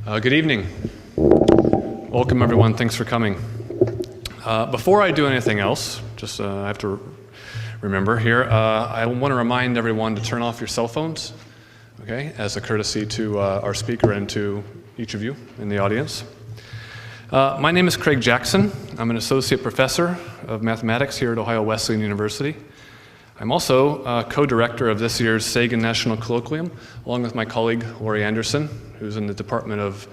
Good evening. Welcome everyone, thanks for coming. Before I do anything else, I have to remember here, I want to remind everyone to turn off your cell phones, okay, as a courtesy to our speaker and to each of you in the audience. My name is Craig Jackson. I'm an associate professor of mathematics here at Ohio Wesleyan University. I'm also co-director of this year's Sagan National Colloquium, along with my colleague Lori Anderson, who's in the Department of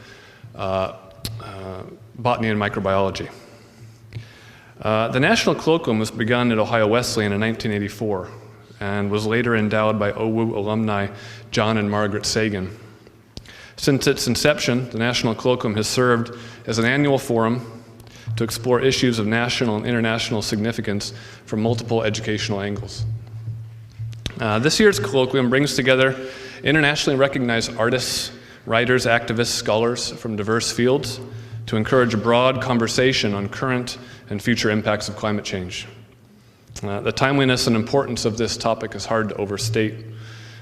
Botany and Microbiology. The National Colloquium was begun at Ohio Wesleyan in 1984 and was later endowed by OWU alumni John and Margaret Sagan. Since its inception, the National Colloquium has served as an annual forum to explore issues of national and international significance from multiple educational angles. This year's colloquium brings together internationally recognized artists, writers, activists, scholars from diverse fields to encourage a broad conversation on current and future impacts of climate change. The timeliness and importance of this topic is hard to overstate.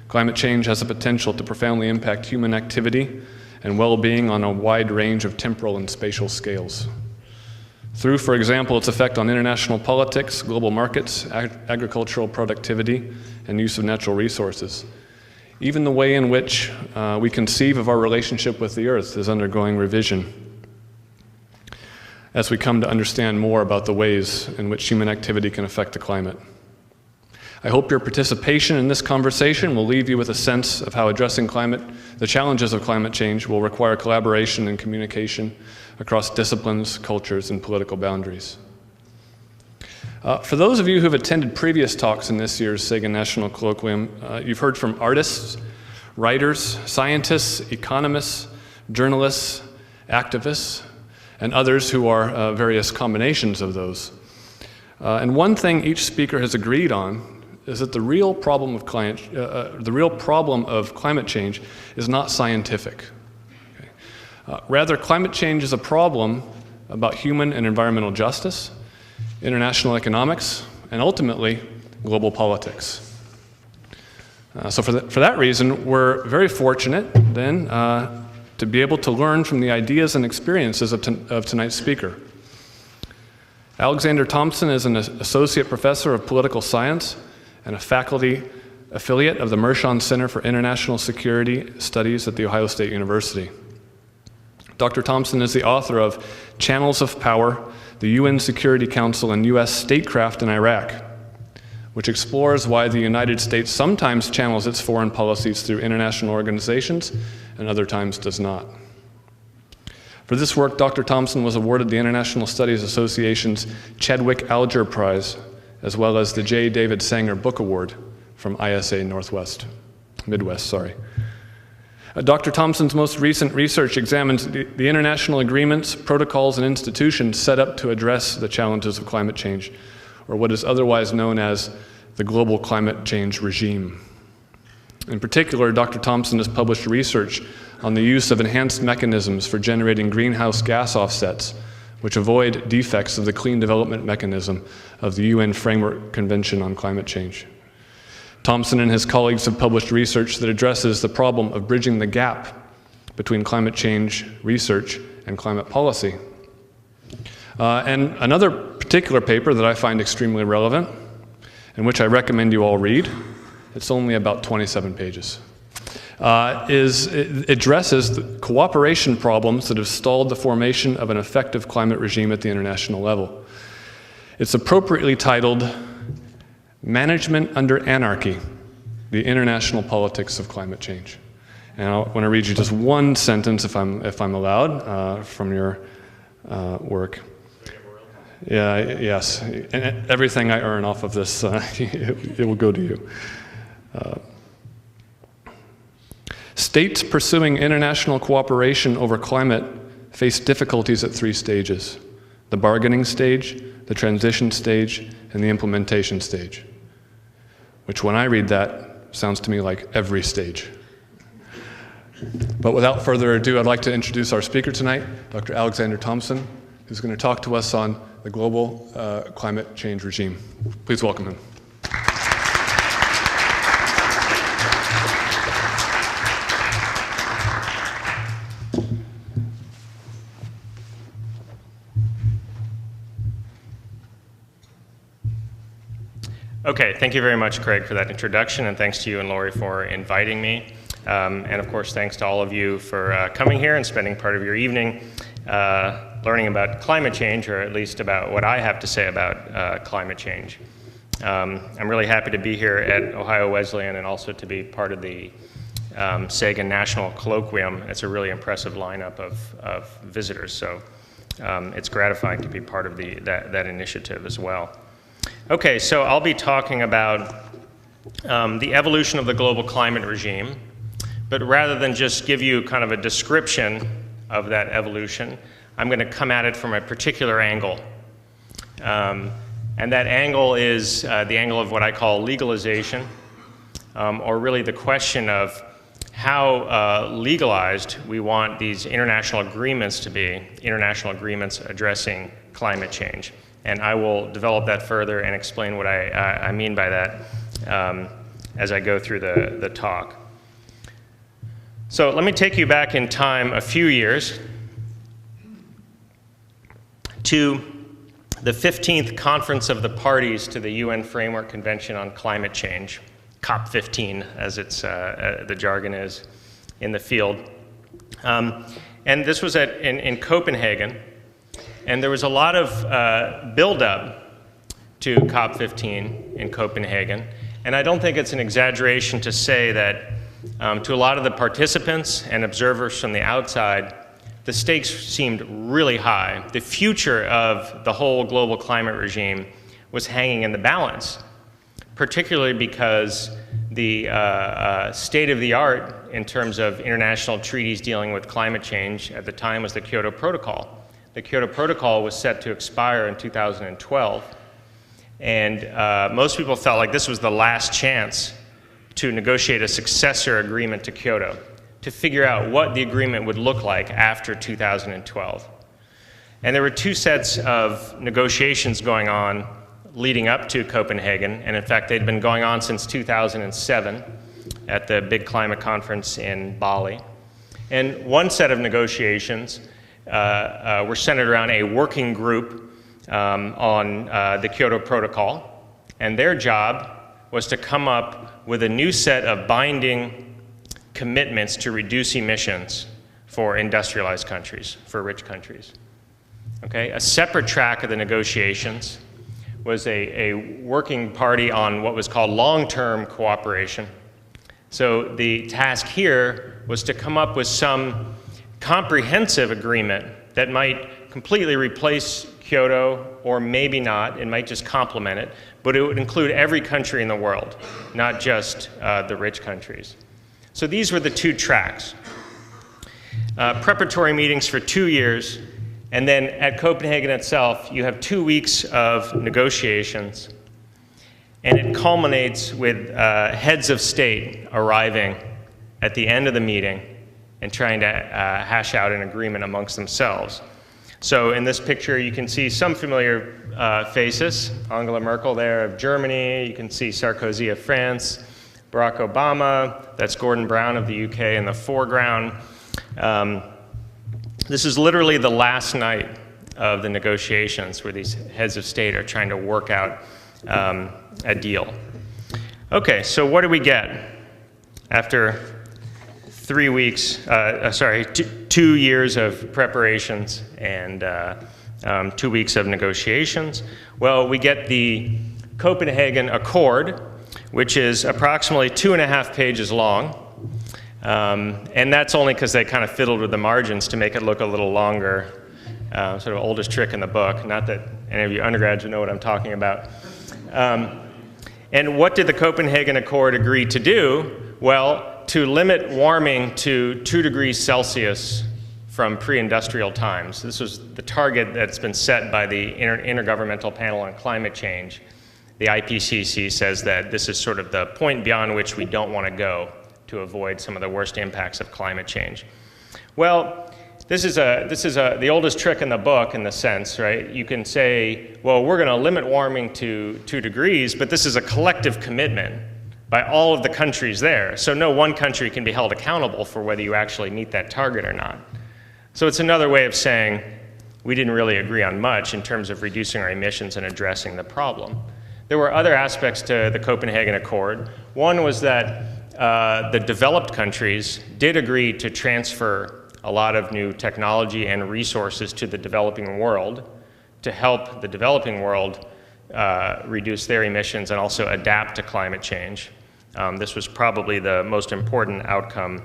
Climate change has the potential to profoundly impact human activity and well-being on a wide range of temporal and spatial scales. Through, for example, its effect on international politics, global markets, agricultural productivity, and use of natural resources. Even the way in which we conceive of our relationship with the Earth is undergoing revision as we come to understand more about the ways in which human activity can affect the climate. I hope your participation in this conversation will leave you with a sense of how addressing the challenges of climate change will require collaboration and communication across disciplines, cultures, and political boundaries. For those of you who have attended previous talks in this year's Sagan National Colloquium, you've heard from artists, writers, scientists, economists, journalists, activists, and others who are various combinations of those. And one thing each speaker has agreed on is that the real problem of climate change is not scientific. Rather, climate change is a problem about human and environmental justice, international economics, and ultimately, global politics. So for that reason, we're very fortunate then to be able to learn from the ideas and experiences of tonight's speaker. Alexander Thompson is an associate professor of political science and a faculty affiliate of the Mershon Center for International Security Studies at The Ohio State University. Dr. Thompson is the author of Channels of Power, the UN Security Council and U.S. Statecraft in Iraq, which explores why the United States sometimes channels its foreign policies through international organizations and other times does not. For this work, Dr. Thompson was awarded the International Studies Association's Chadwick Alger Prize, as well as the J. David Sanger Book Award from ISA Midwest. Dr. Thompson's most recent research examines the international agreements, protocols, and institutions set up to address the challenges of climate change, or what is otherwise known as the global climate change regime. In particular, Dr. Thompson has published research on the use of enhanced mechanisms for generating greenhouse gas offsets, which avoid defects of the clean development mechanism of the UN Framework Convention on Climate Change. Thompson and his colleagues have published research that addresses the problem of bridging the gap between climate change research and climate policy. And another particular paper that I find extremely relevant, and which I recommend you all read, it's only about 27 pages, it addresses the cooperation problems that have stalled the formation of an effective climate regime at the international level. It's appropriately titled Management Under Anarchy, the International Politics of Climate Change. And I want to read you just one sentence, if I'm allowed, from your work. Yeah, yes, and everything I earn off of this, it will go to you. States pursuing international cooperation over climate face difficulties at 3 stages: the bargaining stage, the transition stage, and the implementation stage. Which, when I read that, sounds to me like every stage. But without further ado, I'd like to introduce our speaker tonight, Dr. Alexander Thompson, who's going to talk to us on the global climate change regime. Please welcome him. Okay, thank you very much, Craig, for that introduction, and thanks to you and Lori for inviting me. And of course, thanks to all of you for coming here and spending part of your evening learning about climate change, or at least about what I have to say about climate change. I'm really happy to be here at Ohio Wesleyan and also to be part of the Sagan National Colloquium. It's a really impressive lineup of visitors, so it's gratifying to be part of that initiative as well. Okay, so I'll be talking about the evolution of the global climate regime, but rather than just give you kind of a description of that evolution, I'm going to come at it from a particular angle. And that angle is the angle of what I call legalization, or really the question of how legalized we want these international agreements to be, international agreements addressing climate change. And I will develop that further and explain what I mean by that as I go through the talk. So let me take you back in time a few years to the 15th Conference of the Parties to the UN Framework Convention on Climate Change, COP15, as it's, the jargon is in the field. And this was in Copenhagen, and there was a lot of buildup to COP15 in Copenhagen. And I don't think it's an exaggeration to say that to a lot of the participants and observers from the outside, the stakes seemed really high. The future of the whole global climate regime was hanging in the balance, particularly because the state of the art in terms of international treaties dealing with climate change at the time was the Kyoto Protocol. The Kyoto Protocol was set to expire in 2012, and most people felt like this was the last chance to negotiate a successor agreement to Kyoto, to figure out what the agreement would look like after 2012. And there were two sets of negotiations going on leading up to Copenhagen, and in fact they'd been going on since 2007 at the big climate conference in Bali. And one set of negotiations were centered around a working group on the Kyoto Protocol, and their job was to come up with a new set of binding commitments to reduce emissions for industrialized countries, for rich countries. Okay? A separate track of the negotiations was a working party on what was called long-term cooperation. So the task here was to come up with some comprehensive agreement that might completely replace Kyoto, or maybe not, it might just complement it, but it would include every country in the world, not just the rich countries. So these were the two tracks. Preparatory meetings for 2 years, and then at Copenhagen itself, you have 2 weeks of negotiations, and it culminates with heads of state arriving at the end of the meeting and trying to hash out an agreement amongst themselves. So in this picture, you can see some familiar faces. Angela Merkel there of Germany, you can see Sarkozy of France, Barack Obama, that's Gordon Brown of the UK in the foreground. This is literally the last night of the negotiations where these heads of state are trying to work out a deal. Okay, so what do we get after 3 weeks, 2 years of preparations and 2 weeks of negotiations? Well, we get the Copenhagen Accord, which is approximately 2.5 pages long. And that's only because they kind of fiddled with the margins to make it look a little longer. Sort of oldest trick in the book. Not that any of you undergrads would know what I'm talking about. And what did the Copenhagen Accord agree to do? Well, to limit warming to 2 degrees Celsius from pre-industrial times. This was the target that's been set by the Intergovernmental Panel on Climate Change. The IPCC says that this is sort of the point beyond which we don't want to go to avoid some of the worst impacts of climate change. Well, this is the oldest trick in the book in the sense, right? You can say, well, we're going to limit warming to 2 degrees, but this is a collective commitment by all of the countries there. So no one country can be held accountable for whether you actually meet that target or not. So it's another way of saying we didn't really agree on much in terms of reducing our emissions and addressing the problem. there were other aspects to the Copenhagen Accord. One was that the developed countries did agree to transfer a lot of new technology and resources to the developing world to help the developing world reduce their emissions and also adapt to climate change. This was probably the most important outcome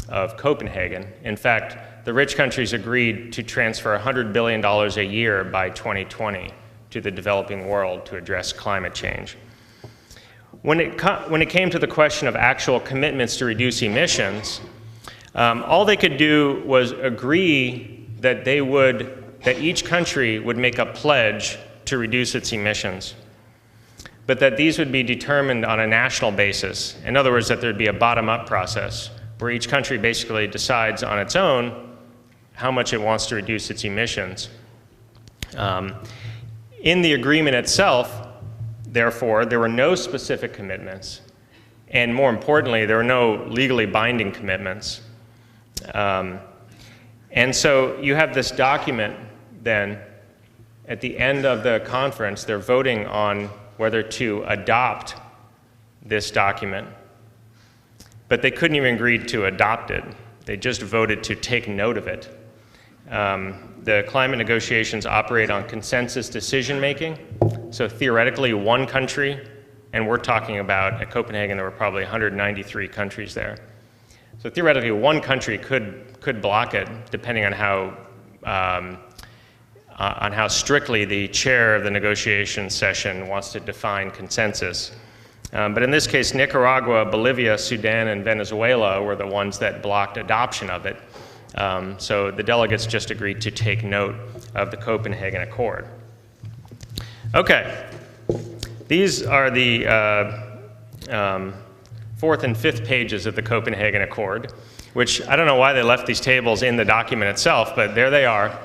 of Copenhagen. In fact, the rich countries agreed to transfer $100 billion a year by 2020 to the developing world to address climate change. When it came to the question of actual commitments to reduce emissions, all they could do was agree that each country would make a pledge to reduce its emissions, but that these would be determined on a national basis. In other words, that there'd be a bottom-up process where each country basically decides on its own how much it wants to reduce its emissions. In the agreement itself, therefore, there were no specific commitments, and more importantly, there were no legally binding commitments. And so you have this document then, at the end of the conference, they're voting on whether to adopt this document, but they couldn't even agree to adopt it. They just voted to take note of it. The climate negotiations operate on consensus decision-making, so theoretically one country, and we're talking about, at Copenhagen there were probably 193 countries there. So theoretically one country could block it, depending on how strictly the chair of the negotiation session wants to define consensus. But in this case, Nicaragua, Bolivia, Sudan, and Venezuela were the ones that blocked adoption of it. So the delegates just agreed to take note of the Copenhagen Accord. Okay, these are the fourth and fifth pages of the Copenhagen Accord, which I don't know why they left these tables in the document itself, but there they are.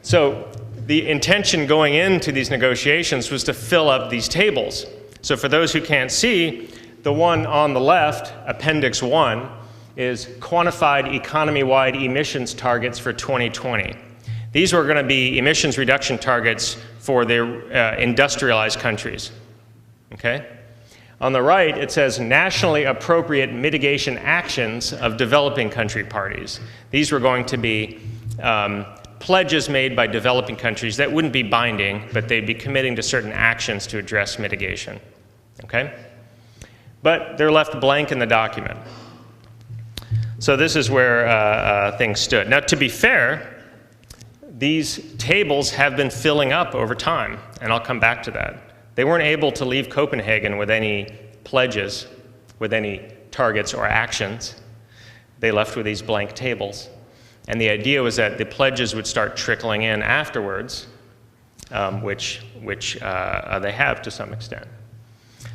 So the intention going into these negotiations was to fill up these tables. So for those who can't see, the one on the left, Appendix 1, is quantified economy-wide emissions targets for 2020. These were going to be emissions reduction targets for the industrialized countries. Okay? On the right, it says nationally appropriate mitigation actions of developing country parties. These were going to be pledges made by developing countries that wouldn't be binding, but they'd be committing to certain actions to address mitigation. Okay? But they're left blank in the document. So this is where things stood. Now, to be fair, these tables have been filling up over time, and I'll come back to that. They weren't able to leave Copenhagen with any pledges, with any targets or actions. They left with these blank tables. And the idea was that the pledges would start trickling in afterwards, which they have to some extent.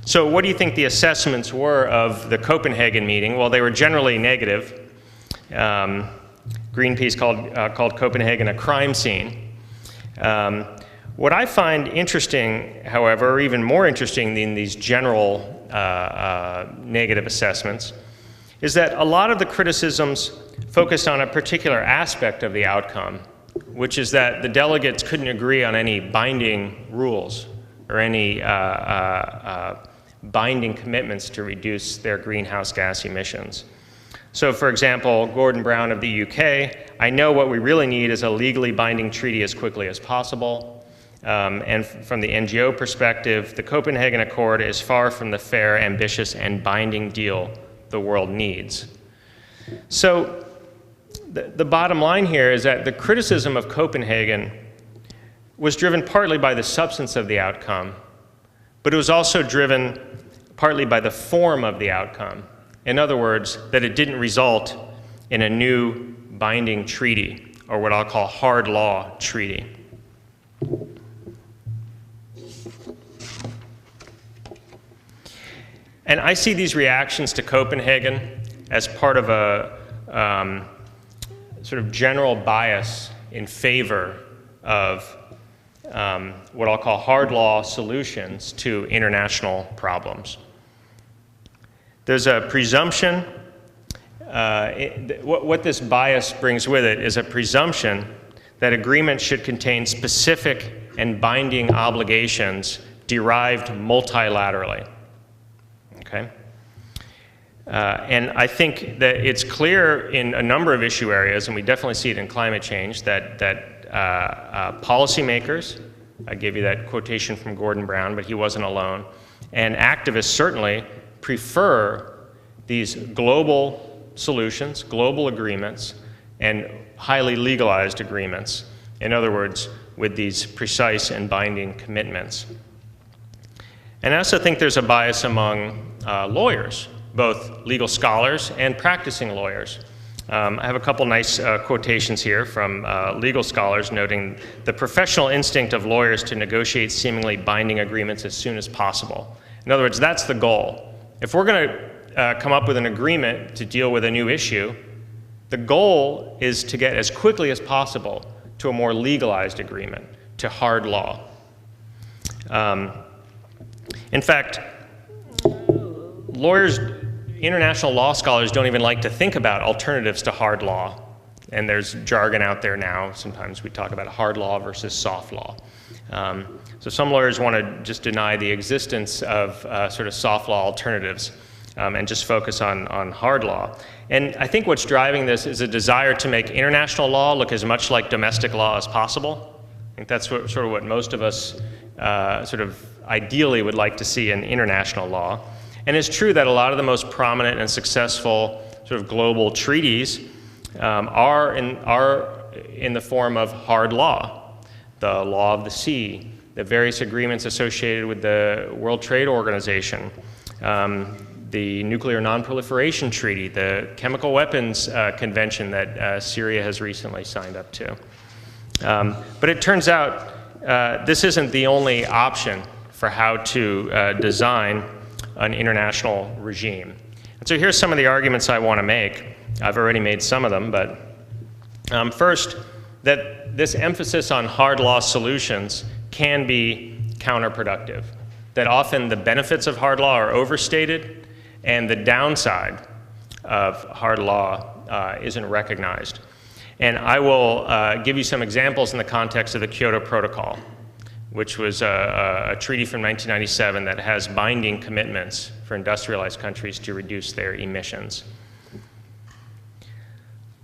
So what do you think the assessments were of the Copenhagen meeting? Well, they were generally negative. Greenpeace called Copenhagen a crime scene. What I find interesting, however, or even more interesting than these general negative assessments, is that a lot of the criticisms focused on a particular aspect of the outcome, which is that the delegates couldn't agree on any binding rules or any binding commitments to reduce their greenhouse gas emissions. So for example, Gordon Brown of the UK, I know what we really need is a legally binding treaty as quickly as possible. And from the NGO perspective, the Copenhagen Accord is far from the fair, ambitious, and binding deal the world needs. So the bottom line here is that the criticism of Copenhagen was driven partly by the substance of the outcome, but it was also driven partly by the form of the outcome. In other words, that it didn't result in a new binding treaty, or what I'll call hard law treaty. And I see these reactions to Copenhagen as part of a sort of general bias in favor of what I'll call hard law solutions to international problems. There's a presumption, what this bias brings with it is a presumption that agreements should contain specific and binding obligations derived multilaterally. Okay? And I think that it's clear in a number of issue areas, and we definitely see it in climate change, that policymakers, I gave you that quotation from Gordon Brown, but he wasn't alone, and activists certainly prefer these global solutions, global agreements, and highly legalized agreements. In other words, with these precise and binding commitments. And I also think there's a bias among lawyers, both legal scholars and practicing lawyers. I have a couple nice quotations here from legal scholars noting the professional instinct of lawyers to negotiate seemingly binding agreements as soon as possible. In other words, that's the goal. If we're going to come up with an agreement to deal with a new issue, the goal is to get as quickly as possible to a more legalized agreement, to hard law. In fact, lawyers, international law scholars don't even like to think about alternatives to hard law. And there's jargon out there now. Sometimes we talk about hard law versus soft law. So some lawyers want to just deny the existence of sort of soft law alternatives and just focus on hard law. And I think what's driving this is a desire to make international law look as much like domestic law as possible. I think that's sort of what most of us sort of ideally would like to see in international law. And it's true that a lot of the most prominent and successful sort of global treaties are in the form of hard law, the law of the sea, the various agreements associated with the World Trade Organization, the Nuclear Non-Proliferation Treaty, the Chemical Weapons Convention that Syria has recently signed up to. But it turns out this isn't the only option for how to design an international regime. And so here's some of the arguments I want to make. I've already made some of them, but first, that this emphasis on hard law solutions can be counterproductive, that often the benefits of hard law are overstated and the downside of hard law isn't recognized. And I will give you some examples in the context of the Kyoto Protocol, which was a treaty from 1997 that has binding commitments for industrialized countries to reduce their emissions.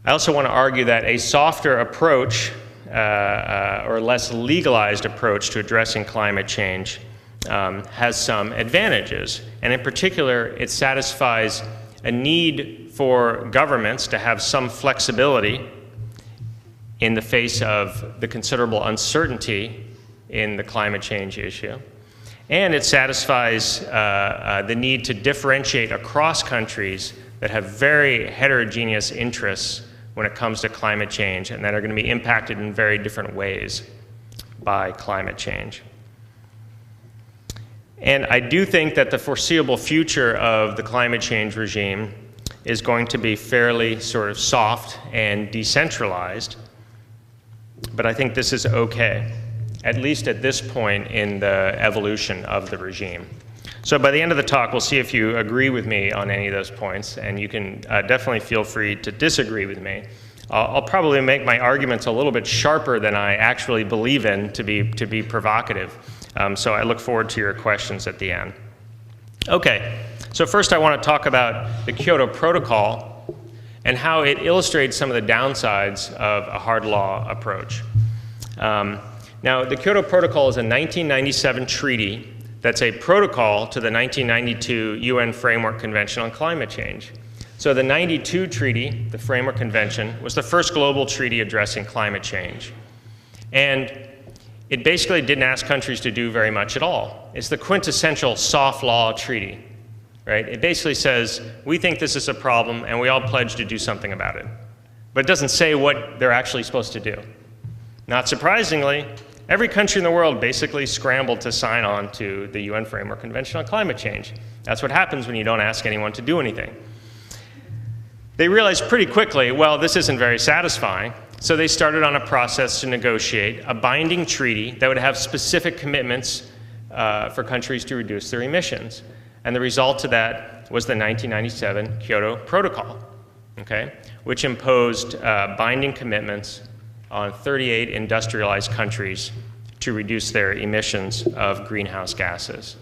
I also want to argue that a softer approach or less legalized approach to addressing climate change has some advantages. And in particular, it satisfies a need for governments to have some flexibility in the face of the considerable uncertainty in the climate change issue. And it satisfies the need to differentiate across countries that have very heterogeneous interests when it comes to climate change and that are going to be impacted in very different ways by climate change. And I do think that the foreseeable future of the climate change regime is going to be fairly sort of soft and decentralized, but I think this is okay, at least at this point in the evolution of the regime. So by the end of the talk, we'll see if you agree with me on any of those points, and you can definitely feel free to disagree with me. I'll probably make my arguments a little bit sharper than I actually believe in to be provocative. So I look forward to your questions at the end. Okay, so first I want to talk about the Kyoto Protocol and how it illustrates some of the downsides of a hard law approach. Now, the Kyoto Protocol is a 1997 treaty that's a protocol to the 1992 UN Framework Convention on Climate Change. So the 92 treaty, the Framework Convention, was the first global treaty addressing climate change. And it basically didn't ask countries to do very much at all. It's the quintessential soft law treaty, right? It basically says, we think this is a problem and we all pledge to do something about it. But it doesn't say what they're actually supposed to do. Not surprisingly, every country in the world basically scrambled to sign on to the UN Framework Convention on Climate Change. That's what happens when you don't ask anyone to do anything. They realized pretty quickly, well, this isn't very satisfying, so they started on a process to negotiate a binding treaty that would have specific commitments for countries to reduce their emissions. And the result to that was the 1997 Kyoto Protocol, okay, which imposed binding commitments on 38 industrialized countries to reduce their emissions of greenhouse gases.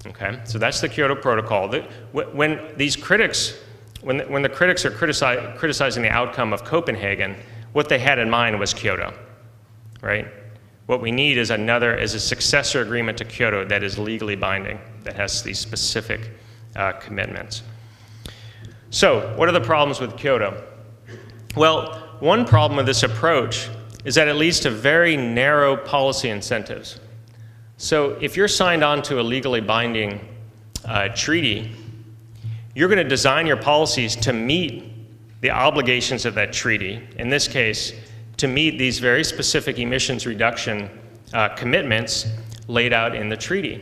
Okay, so that's the Kyoto Protocol. When these critics, when the critics are criticizing the outcome of Copenhagen, what they had in mind was Kyoto, right? What we need is a successor agreement to Kyoto that is legally binding, that has these specific commitments. So, what are the problems with Kyoto? Well, one problem with this approach is that it leads to very narrow policy incentives. So if you're signed on to a legally binding treaty, you're going to design your policies to meet the obligations of that treaty, in this case, to meet these very specific emissions reduction commitments laid out in the treaty.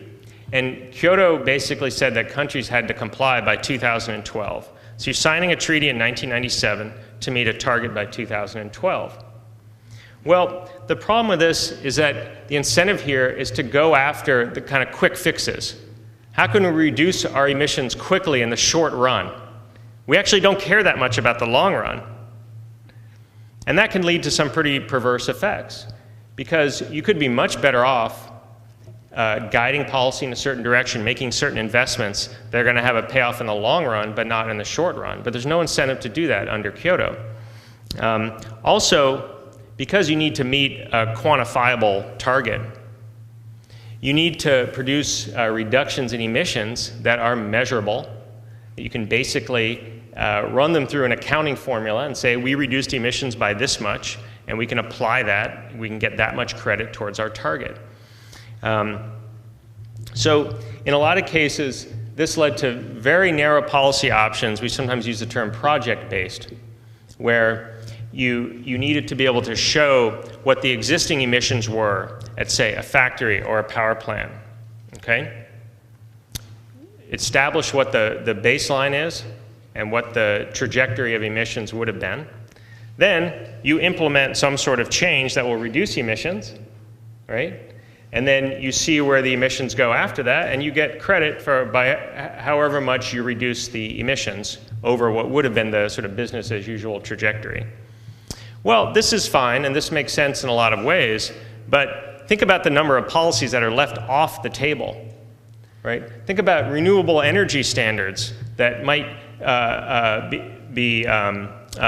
And Kyoto basically said that countries had to comply by 2012. So you're signing a treaty in 1997 to meet a target by 2012. Well, the problem with this is that the incentive here is to go after the kind of quick fixes. How can we reduce our emissions quickly in the short run? We actually don't care that much about the long run. And that can lead to some pretty perverse effects, because you could be much better off guiding policy in a certain direction, making certain investments that are going to have a payoff in the long run, but not in the short run. But there's no incentive to do that under Kyoto. Also, because you need to meet a quantifiable target, you need to produce reductions in emissions that are measurable. You can basically run them through an accounting formula and say, we reduced emissions by this much, and we can apply that. We can get that much credit towards our target. So in a lot of cases, this led to very narrow policy options. We sometimes use the term project-based, where you needed to be able to show what the existing emissions were at, say, a factory or a power plant, okay? Establish what the baseline is and what the trajectory of emissions would have been. Then you implement some sort of change that will reduce emissions, right? And then you see where the emissions go after that, and you get credit by however much you reduce the emissions over what would have been the sort of business as usual trajectory. Well, this is fine, and this makes sense in a lot of ways, but think about the number of policies that are left off the table, right? Think about renewable energy standards that might be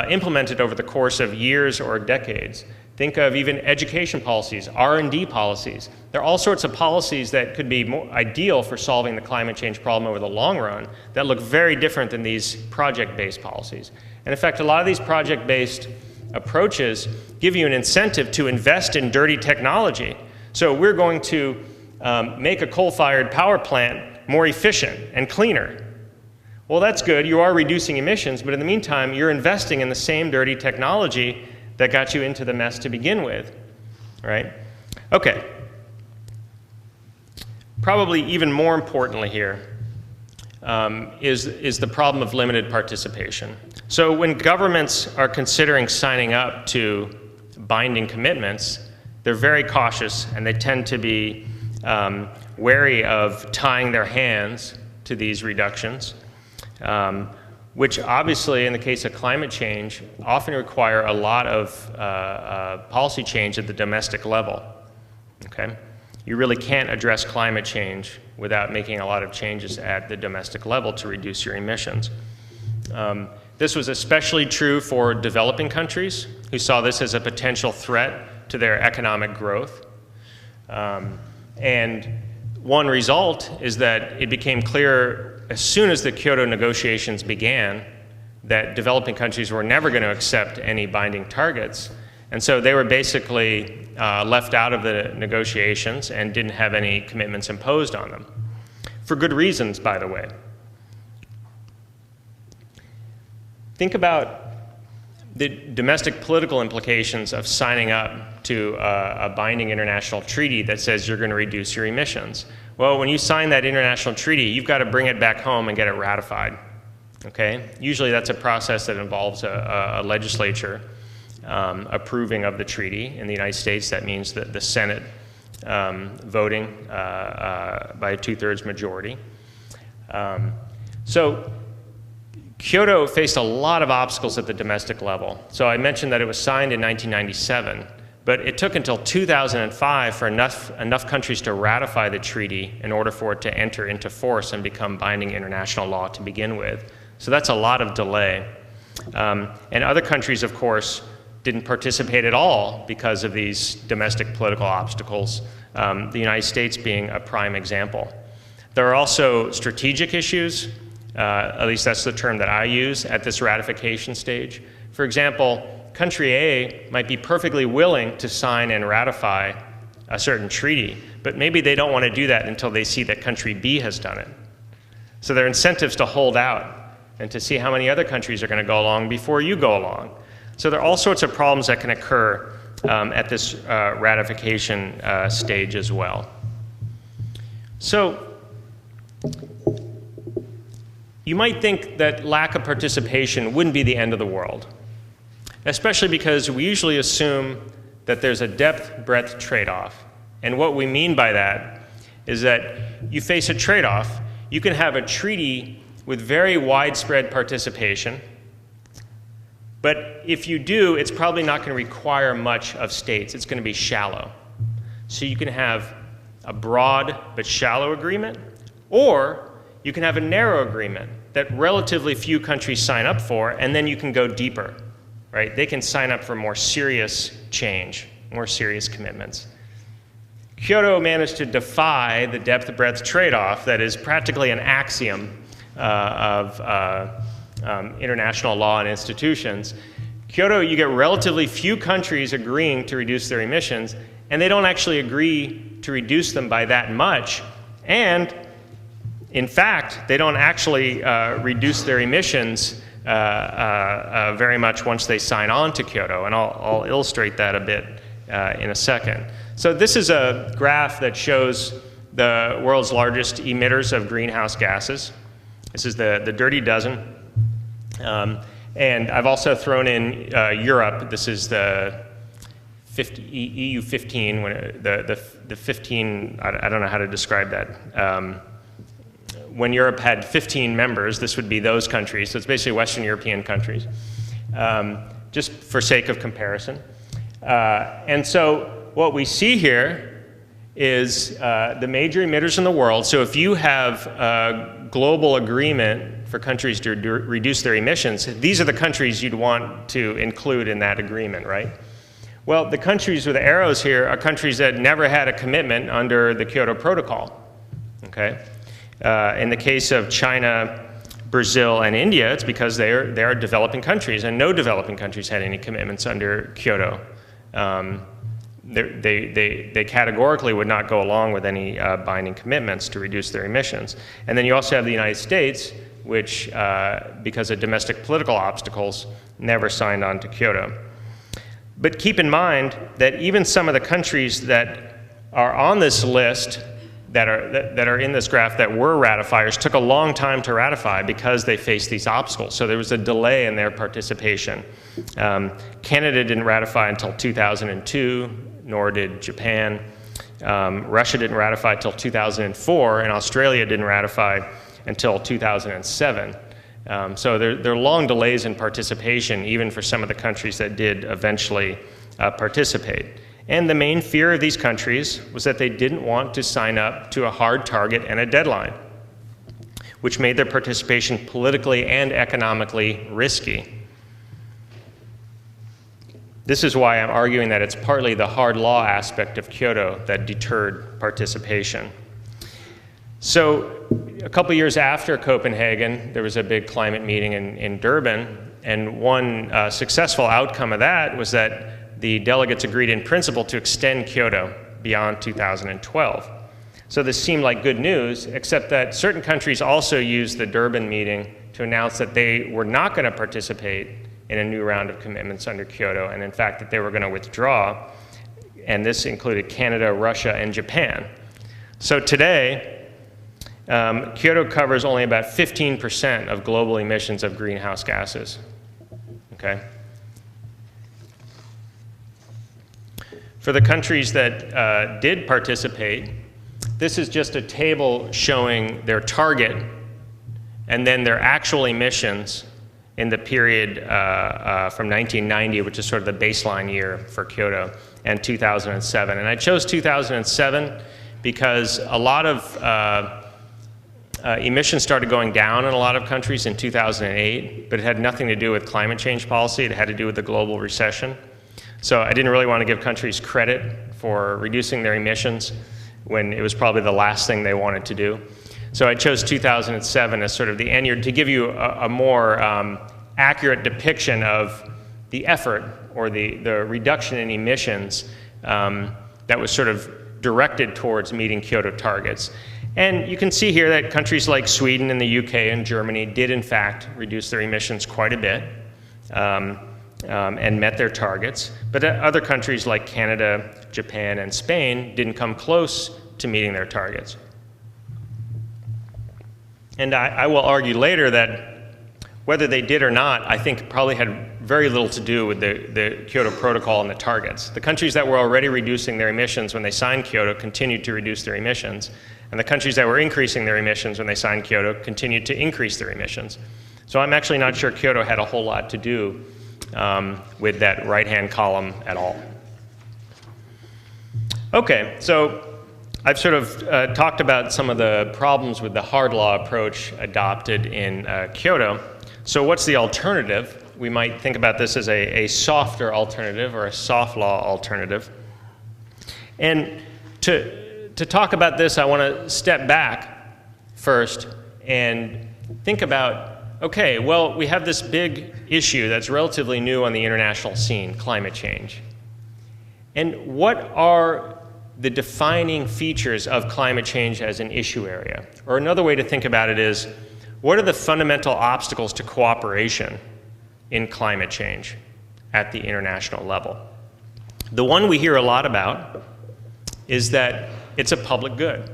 implemented over the course of years or decades. Think of even education policies, R&D policies. There are all sorts of policies that could be more ideal for solving the climate change problem over the long run that look very different than these project-based policies. And in fact, a lot of these project-based approaches give you an incentive to invest in dirty technology. So we're going to make a coal-fired power plant more efficient and cleaner. Well, that's good. You are reducing emissions, but in the meantime, you're investing in the same dirty technology that got you into the mess to begin with, right? Okay. Probably even more importantly here is the problem of limited participation. So when governments are considering signing up to binding commitments, they're very cautious, and they tend to be wary of tying their hands to these reductions, which obviously, in the case of climate change, often require a lot of policy change at the domestic level, okay? You really can't address climate change without making a lot of changes at the domestic level to reduce your emissions. This was especially true for developing countries who saw this as a potential threat to their economic growth. And one result is that it became clear as soon as the Kyoto negotiations began that developing countries were never going to accept any binding targets. And so they were basically left out of the negotiations and didn't have any commitments imposed on them. For good reasons, by the way. Think about the domestic political implications of signing up to a binding international treaty that says you're going to reduce your emissions. Well, when you sign that international treaty, you've got to bring it back home and get it ratified, okay? Usually that's a process that involves a legislature approving of the treaty. In the United States, that means that the Senate voting by a 2/3 majority. So Kyoto faced a lot of obstacles at the domestic level. So I mentioned that it was signed in 1997, But it took until 2005 for enough countries to ratify the treaty in order for it to enter into force and become binding international law to begin with. So that's a lot of delay. And other countries, of course, didn't participate at all because of these domestic political obstacles, the United States being a prime example. There are also strategic issues, at least that's the term that I use at this ratification stage. For example, country A might be perfectly willing to sign and ratify a certain treaty, but maybe they don't want to do that until they see that country B has done it. So there are incentives to hold out and to see how many other countries are going to go along before you go along. So there are all sorts of problems that can occur at this ratification stage as well. So you might think that lack of participation wouldn't be the end of the world, especially because we usually assume that there's a depth-breadth trade-off. And what we mean by that is that you face a trade-off. You can have a treaty with very widespread participation, but if you do, it's probably not going to require much of states. It's going to be shallow. So you can have a broad but shallow agreement, or you can have a narrow agreement that relatively few countries sign up for, and then you can go deeper, right? They can sign up for more serious change, more serious commitments. Kyoto managed to defy the depth-breadth trade-off that is practically an axiom of international law and institutions. Kyoto, you get relatively few countries agreeing to reduce their emissions, and they don't actually agree to reduce them by that much. And in fact, they don't actually reduce their emissions very much once they sign on to Kyoto, and I'll illustrate that a bit in a second. So this is a graph that shows the world's largest emitters of greenhouse gases. This is the dirty dozen. And I've also thrown in Europe. This is the EU 15, the 15, I don't know how to describe that. When Europe had 15 members, this would be those countries. So it's basically Western European countries, just for sake of comparison. And so what we see here is the major emitters in the world. So if you have a global agreement for countries to reduce their emissions, these are the countries you'd want to include in that agreement, right? Well, the countries with the arrows here are countries that never had a commitment under the Kyoto Protocol, okay? In the case of China, Brazil, and India, it's because they are developing countries, and no developing countries had any commitments under Kyoto. They categorically would not go along with any binding commitments to reduce their emissions. And then you also have the United States, which, because of domestic political obstacles, never signed on to Kyoto. But keep in mind that even some of the countries that are on this list that are in this graph that were ratifiers took a long time to ratify because they faced these obstacles. So there was a delay in their participation. Canada didn't ratify until 2002, nor did Japan. Russia didn't ratify until 2004, and Australia didn't ratify until 2007. So there are long delays in participation, even for some of the countries that did eventually participate. And the main fear of these countries was that they didn't want to sign up to a hard target and a deadline, which made their participation politically and economically risky. This is why I'm arguing that it's partly the hard law aspect of Kyoto that deterred participation. So a couple years after Copenhagen, there was a big climate meeting in Durban, and one successful outcome of that was that the delegates agreed in principle to extend Kyoto beyond 2012. So this seemed like good news, except that certain countries also used the Durban meeting to announce that they were not going to participate in a new round of commitments under Kyoto, and in fact that they were going to withdraw, and this included Canada, Russia, and Japan. So today, Kyoto covers only about 15% of global emissions of greenhouse gases, okay? For the countries that did participate, this is just a table showing their target and then their actual emissions in the period from 1990, which is sort of the baseline year for Kyoto, and 2007. And I chose 2007 because a lot of emissions started going down in a lot of countries in 2008, but it had nothing to do with climate change policy. It had to do with the global recession. So I didn't really want to give countries credit for reducing their emissions when it was probably the last thing they wanted to do. So I chose 2007 as sort of the end year to give you a more accurate depiction of the effort or the reduction in emissions that was sort of directed towards meeting Kyoto targets. And you can see here that countries like Sweden and the UK and Germany did in fact reduce their emissions quite a bit and met their targets. But other countries like Canada, Japan, and Spain didn't come close to meeting their targets. And I will argue later that whether they did or not, I think probably had very little to do with the Kyoto Protocol and the targets. The countries that were already reducing their emissions when they signed Kyoto continued to reduce their emissions. And the countries that were increasing their emissions when they signed Kyoto continued to increase their emissions. So I'm actually not sure Kyoto had a whole lot to do with that right-hand column at all. Okay, so I've sort of talked about some of the problems with the hard law approach adopted in Kyoto. So what's the alternative? We might think about this as a softer alternative or a soft law alternative. And to talk about this, I want to step back first and think about, okay, well, we have this big issue that's relatively new on the international scene, climate change. And what are the defining features of climate change as an issue area? Or another way to think about it is, what are the fundamental obstacles to cooperation in climate change at the international level? The one we hear a lot about is that it's a public good.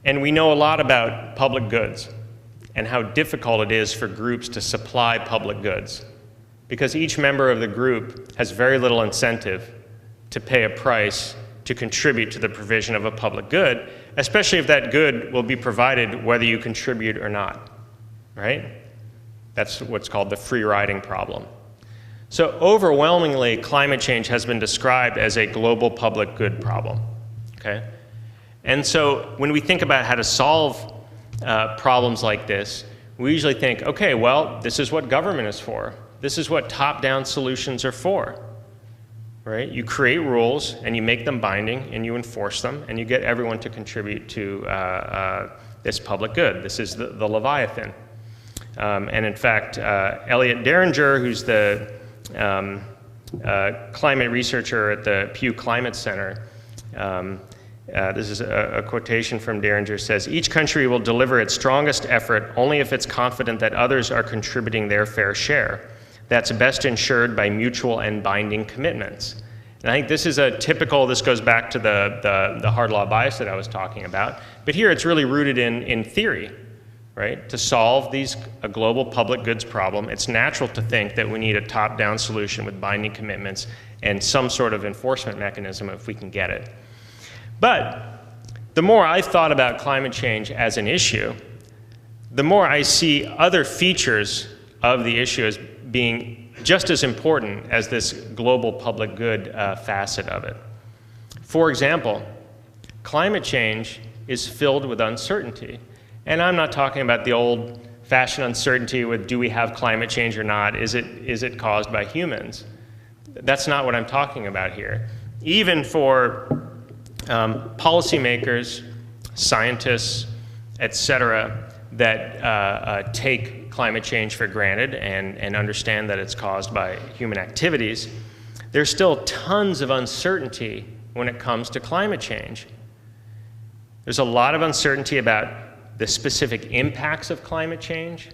And we know a lot about public goods and how difficult it is for groups to supply public goods, because each member of the group has very little incentive to pay a price to contribute to the provision of a public good, especially if that good will be provided whether you contribute or not, right? That's what's called the free riding problem. So overwhelmingly, climate change has been described as a global public good problem, okay? And so when we think about how to solve problems like this, we usually think, okay, well, this is what government is for. This is what top-down solutions are for. Right? You create rules and you make them binding and you enforce them and you get everyone to contribute to this public good. This is the Leviathan. And in fact, Elliot Derringer, who's the climate researcher at the Pew Climate Center, this is a quotation from Derringer, says, "Each country will deliver its strongest effort only if it's confident that others are contributing their fair share. That's best ensured by mutual and binding commitments." And I think this is this goes back to the hard law bias that I was talking about. But here it's really rooted in theory, right? To solve a global public goods problem, it's natural to think that we need a top-down solution with binding commitments and some sort of enforcement mechanism if we can get it. But the more I've thought about climate change as an issue, the more I see other features of the issue as being just as important as this global public good facet of it. For example, climate change is filled with uncertainty. And I'm not talking about the old-fashioned uncertainty with do we have climate change or not, is it caused by humans? That's not what I'm talking about here. Even for policymakers, scientists, et cetera, that take climate change for granted and understand that it's caused by human activities, there's still tons of uncertainty when it comes to climate change. There's a lot of uncertainty about the specific impacts of climate change,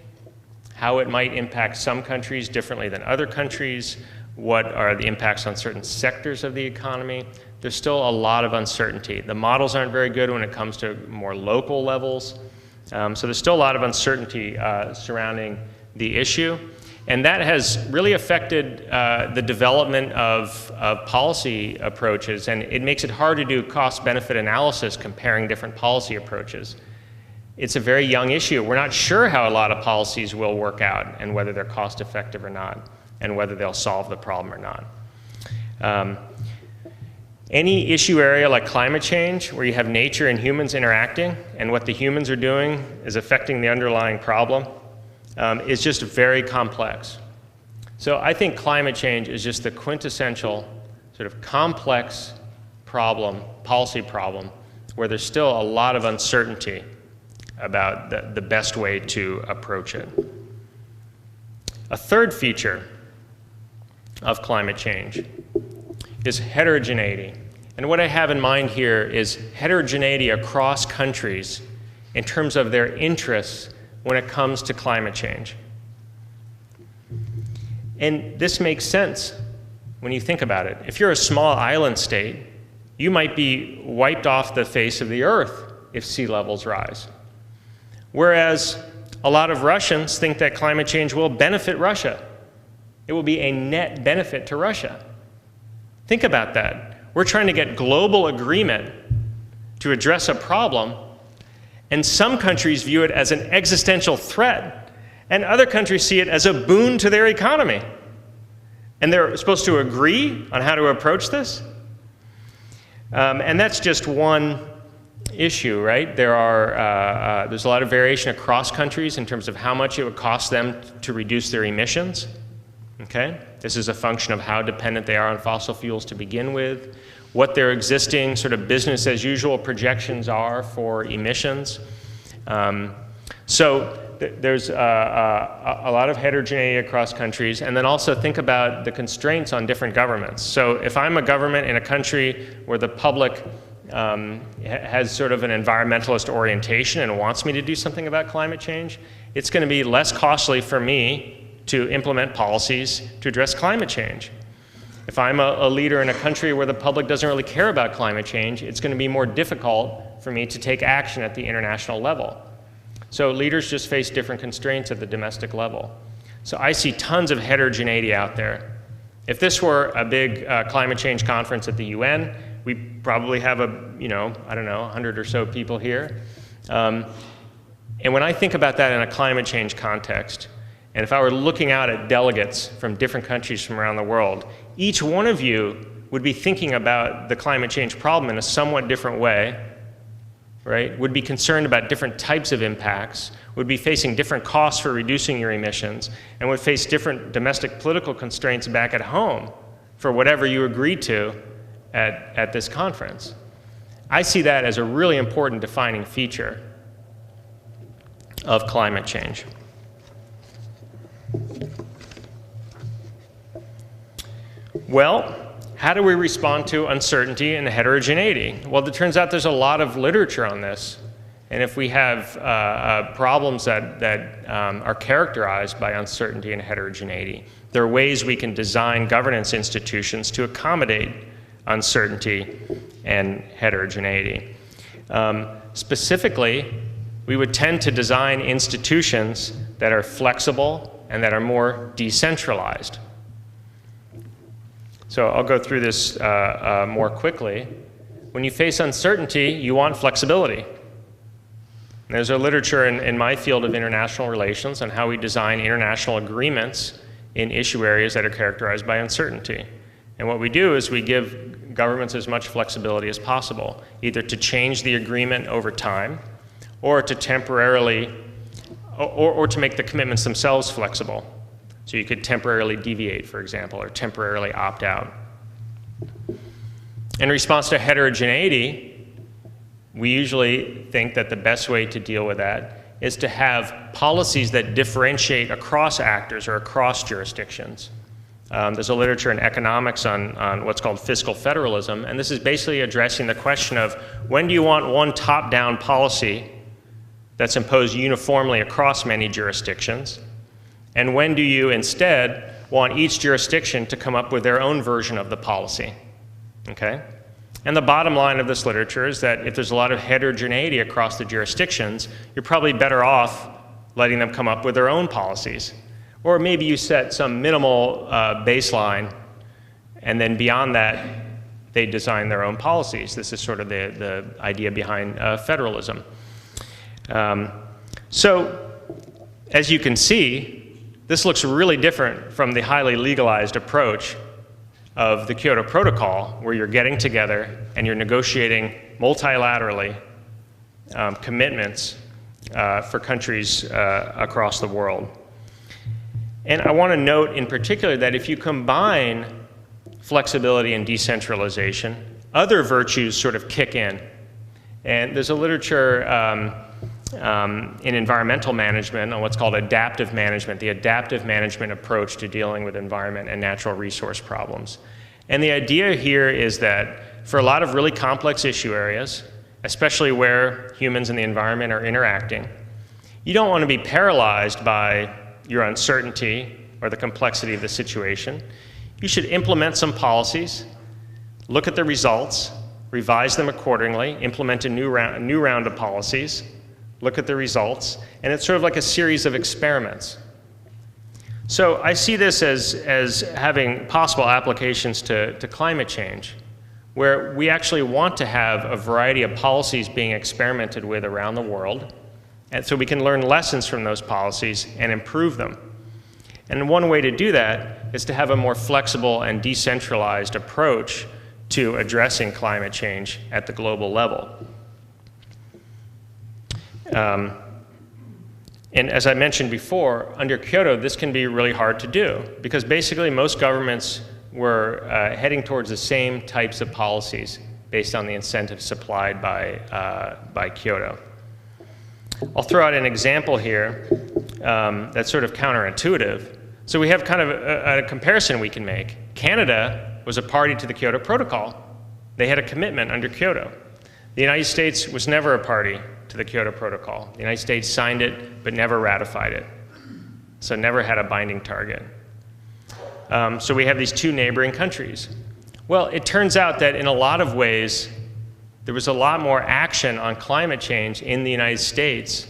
how it might impact some countries differently than other countries, what are the impacts on certain sectors of the economy. There's still a lot of uncertainty. The models aren't very good when it comes to more local levels. So there's still a lot of uncertainty surrounding the issue. And that has really affected the development of policy approaches, and it makes it hard to do cost-benefit analysis comparing different policy approaches. it's a very young issue. We're not sure how a lot of policies will work out and whether they're cost effective or not, and whether they'll solve the problem or not. Any issue area like climate change, where you have nature and humans interacting, and what the humans are doing is affecting the underlying problem, is just very complex. So I think climate change is just the quintessential sort of complex problem, policy problem, where there's still a lot of uncertainty about the best way to approach it. A third feature of climate change is heterogeneity. And what I have in mind here is heterogeneity across countries in terms of their interests when it comes to climate change. And this makes sense when you think about it. If you're a small island state, you might be wiped off the face of the earth if sea levels rise. Whereas a lot of Russians think that climate change will benefit Russia. It will be a net benefit to Russia. Think about that. We're trying to get global agreement to address a problem, and some countries view it as an existential threat, and other countries see it as a boon to their economy. And they're supposed to agree on how to approach this? And that's just one issue, right? There's a lot of variation across countries in terms of how much it would cost them to reduce their emissions. Okay? This is a function of how dependent they are on fossil fuels to begin with, what their existing sort of business as usual projections are for emissions. So there's a lot of heterogeneity across countries, and then also think about the constraints on different governments. So if I'm a government in a country where the public has sort of an environmentalist orientation and wants me to do something about climate change, it's going to be less costly for me to implement policies to address climate change. If I'm a leader in a country where the public doesn't really care about climate change, it's going to be more difficult for me to take action at the international level. So leaders just face different constraints at the domestic level. So I see tons of heterogeneity out there. If this were a big climate change conference at the UN, we probably have 100 or so people here. And when I think about that in a climate change context, and if I were looking out at delegates from different countries from around the world, each one of you would be thinking about the climate change problem in a somewhat different way, right? Would be concerned about different types of impacts, would be facing different costs for reducing your emissions, and would face different domestic political constraints back at home for whatever you agreed to at this conference. I see that as a really important defining feature of climate change. Well, how do we respond to uncertainty and heterogeneity? Well, it turns out there's a lot of literature on this. And if we have problems that are characterized by uncertainty and heterogeneity, there are ways we can design governance institutions to accommodate uncertainty and heterogeneity. Specifically, we would tend to design institutions that are flexible and that are more decentralized. So I'll go through this more quickly. When you face uncertainty, you want flexibility. There's a literature in my field of international relations on how we design international agreements in issue areas that are characterized by uncertainty. And what we do is we give governments as much flexibility as possible, either to change the agreement over time, or to temporarily, or to make the commitments themselves flexible. So you could temporarily deviate, for example, or temporarily opt out. In response to heterogeneity, we usually think that the best way to deal with that is to have policies that differentiate across actors or across jurisdictions. There's a literature in economics on what's called fiscal federalism, and this is basically addressing the question of when do you want one top-down policy that's imposed uniformly across many jurisdictions, and when do you instead want each jurisdiction to come up with their own version of the policy, okay? And the bottom line of this literature is that if there's a lot of heterogeneity across the jurisdictions, you're probably better off letting them come up with their own policies. Or maybe you set some minimal baseline, and then beyond that, they design their own policies. This is sort of the idea behind federalism. So, as you can see, this looks really different from the highly legalized approach of the Kyoto Protocol, where you're getting together and you're negotiating multilaterally commitments for countries across the world. And I want to note in particular that if you combine flexibility and decentralization, other virtues sort of kick in. And there's a literature in environmental management on what's called adaptive management, the adaptive management approach to dealing with environment and natural resource problems. And the idea here is that for a lot of really complex issue areas, especially where humans and the environment are interacting, you don't want to be paralyzed by your uncertainty or the complexity of the situation. You should implement some policies, look at the results, revise them accordingly, implement a new round of policies, look at the results, and it's sort of like a series of experiments. So I see this as having possible applications to climate change, where we actually want to have a variety of policies being experimented with around the world, and so we can learn lessons from those policies and improve them. And one way to do that is to have a more flexible and decentralized approach to addressing climate change at the global level. And as I mentioned before, under Kyoto, this can be really hard to do, because basically most governments were heading towards the same types of policies based on the incentives supplied by Kyoto. I'll throw out an example here that's sort of counterintuitive. So we have kind of a comparison we can make. Canada was a party to the Kyoto Protocol. They had a commitment under Kyoto. The United States was never a party to the Kyoto Protocol. The United States signed it, but never ratified it. So never had a binding target. So we have these two neighboring countries. Well, it turns out that in a lot of ways, there was a lot more action on climate change in the United States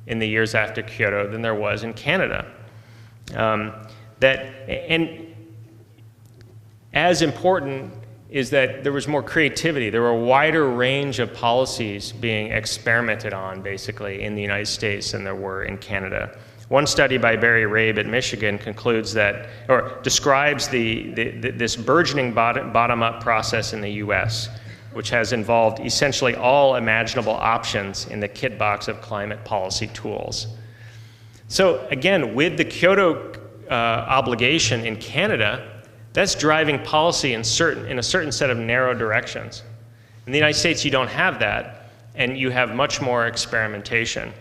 in the years after Kyoto than there was in Canada. And as important is that there was more creativity. There were a wider range of policies being experimented on, basically, in the United States than there were in Canada. One study by Barry Rabe at Michigan concludes that, or describes this burgeoning bottom-up process in the US, which has involved essentially all imaginable options in the kit box of climate policy tools. So again, with the Kyoto obligation in Canada, that's driving policy in a certain set of narrow directions. In the United States, you don't have that, and you have much more experimentation.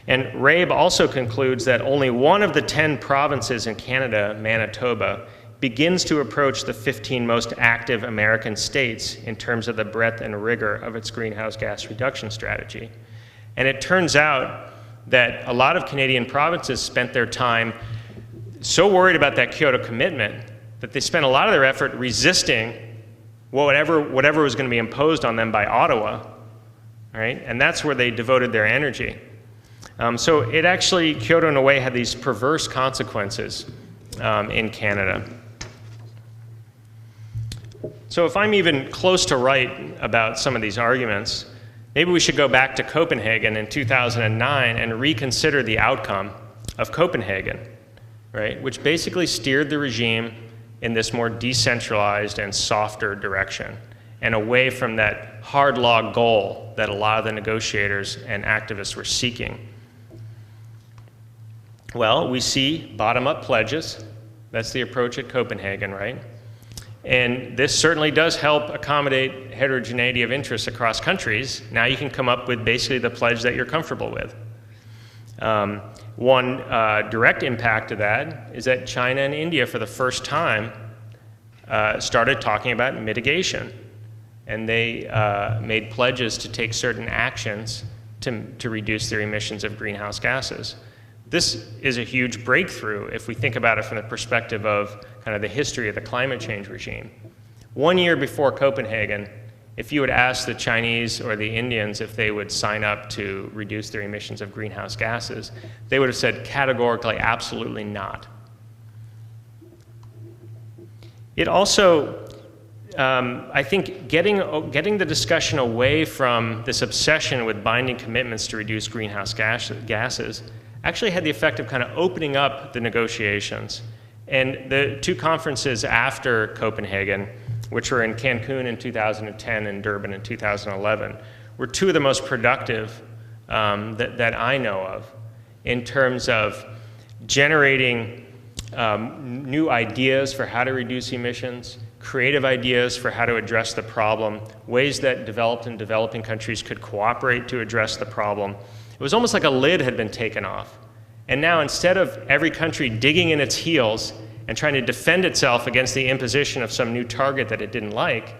And Rabe also concludes that only one of the 10 provinces in Canada, Manitoba, begins to approach the 15 most active American states in terms of the breadth and rigor of its greenhouse gas reduction strategy. And it turns out that a lot of Canadian provinces spent their time so worried about that Kyoto commitment that they spent a lot of their effort resisting whatever was going to be imposed on them by Ottawa, right? And that's where they devoted their energy. So it actually, Kyoto in a way had these perverse consequences in Canada. So if I'm even close to right about some of these arguments, maybe we should go back to Copenhagen in 2009 and reconsider the outcome of Copenhagen, right? Which basically steered the regime in this more decentralized and softer direction, and away from that hard law goal that a lot of the negotiators and activists were seeking. Well, we see bottom-up pledges. That's the approach at Copenhagen, right? And this certainly does help accommodate heterogeneity of interests across countries. Now you can come up with basically the pledge that you're comfortable with. One direct impact of that is that China and India, for the first time, started talking about mitigation. And they made pledges to take certain actions to reduce their emissions of greenhouse gases. This is a huge breakthrough if we think about it from the perspective of kind of the history of the climate change regime. 1 year before Copenhagen, if you had asked the Chinese or the Indians if they would sign up to reduce their emissions of greenhouse gases, they would have said categorically, absolutely not. It also, I think getting the discussion away from this obsession with binding commitments to reduce greenhouse gases actually had the effect of kind of opening up the negotiations. And the two conferences after Copenhagen, which were in Cancun in 2010 and Durban in 2011, were two of the most productive that I know of in terms of generating new ideas for how to reduce emissions, creative ideas for how to address the problem, ways that developed and developing countries could cooperate to address the problem. It was almost like a lid had been taken off. And now, instead of every country digging in its heels and trying to defend itself against the imposition of some new target that it didn't like,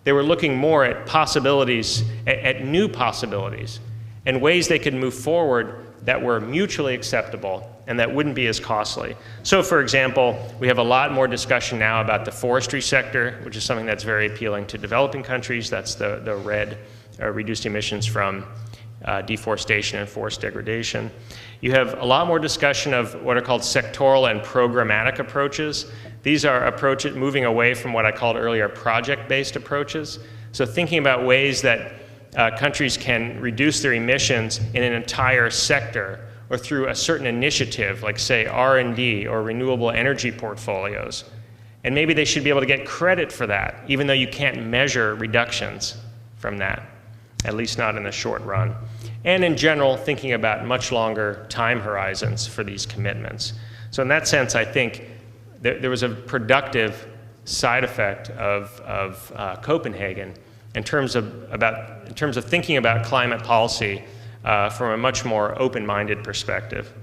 they were looking more at possibilities, at new possibilities, and ways they could move forward that were mutually acceptable and that wouldn't be as costly. So, for example, we have a lot more discussion now about the forestry sector, which is something that's very appealing to developing countries. That's the red, reduced emissions from deforestation and forest degradation. You have a lot more discussion of what are called sectoral and programmatic approaches. These are approaches moving away from what I called earlier project-based approaches. So thinking about ways that countries can reduce their emissions in an entire sector or through a certain initiative, like say R&D or renewable energy portfolios. And maybe they should be able to get credit for that, even though you can't measure reductions from that, at least not in the short run. And in general, thinking about much longer time horizons for these commitments. So in that sense, I think there was a productive side effect of Copenhagen in terms of thinking about climate policy from a much more open-minded perspective.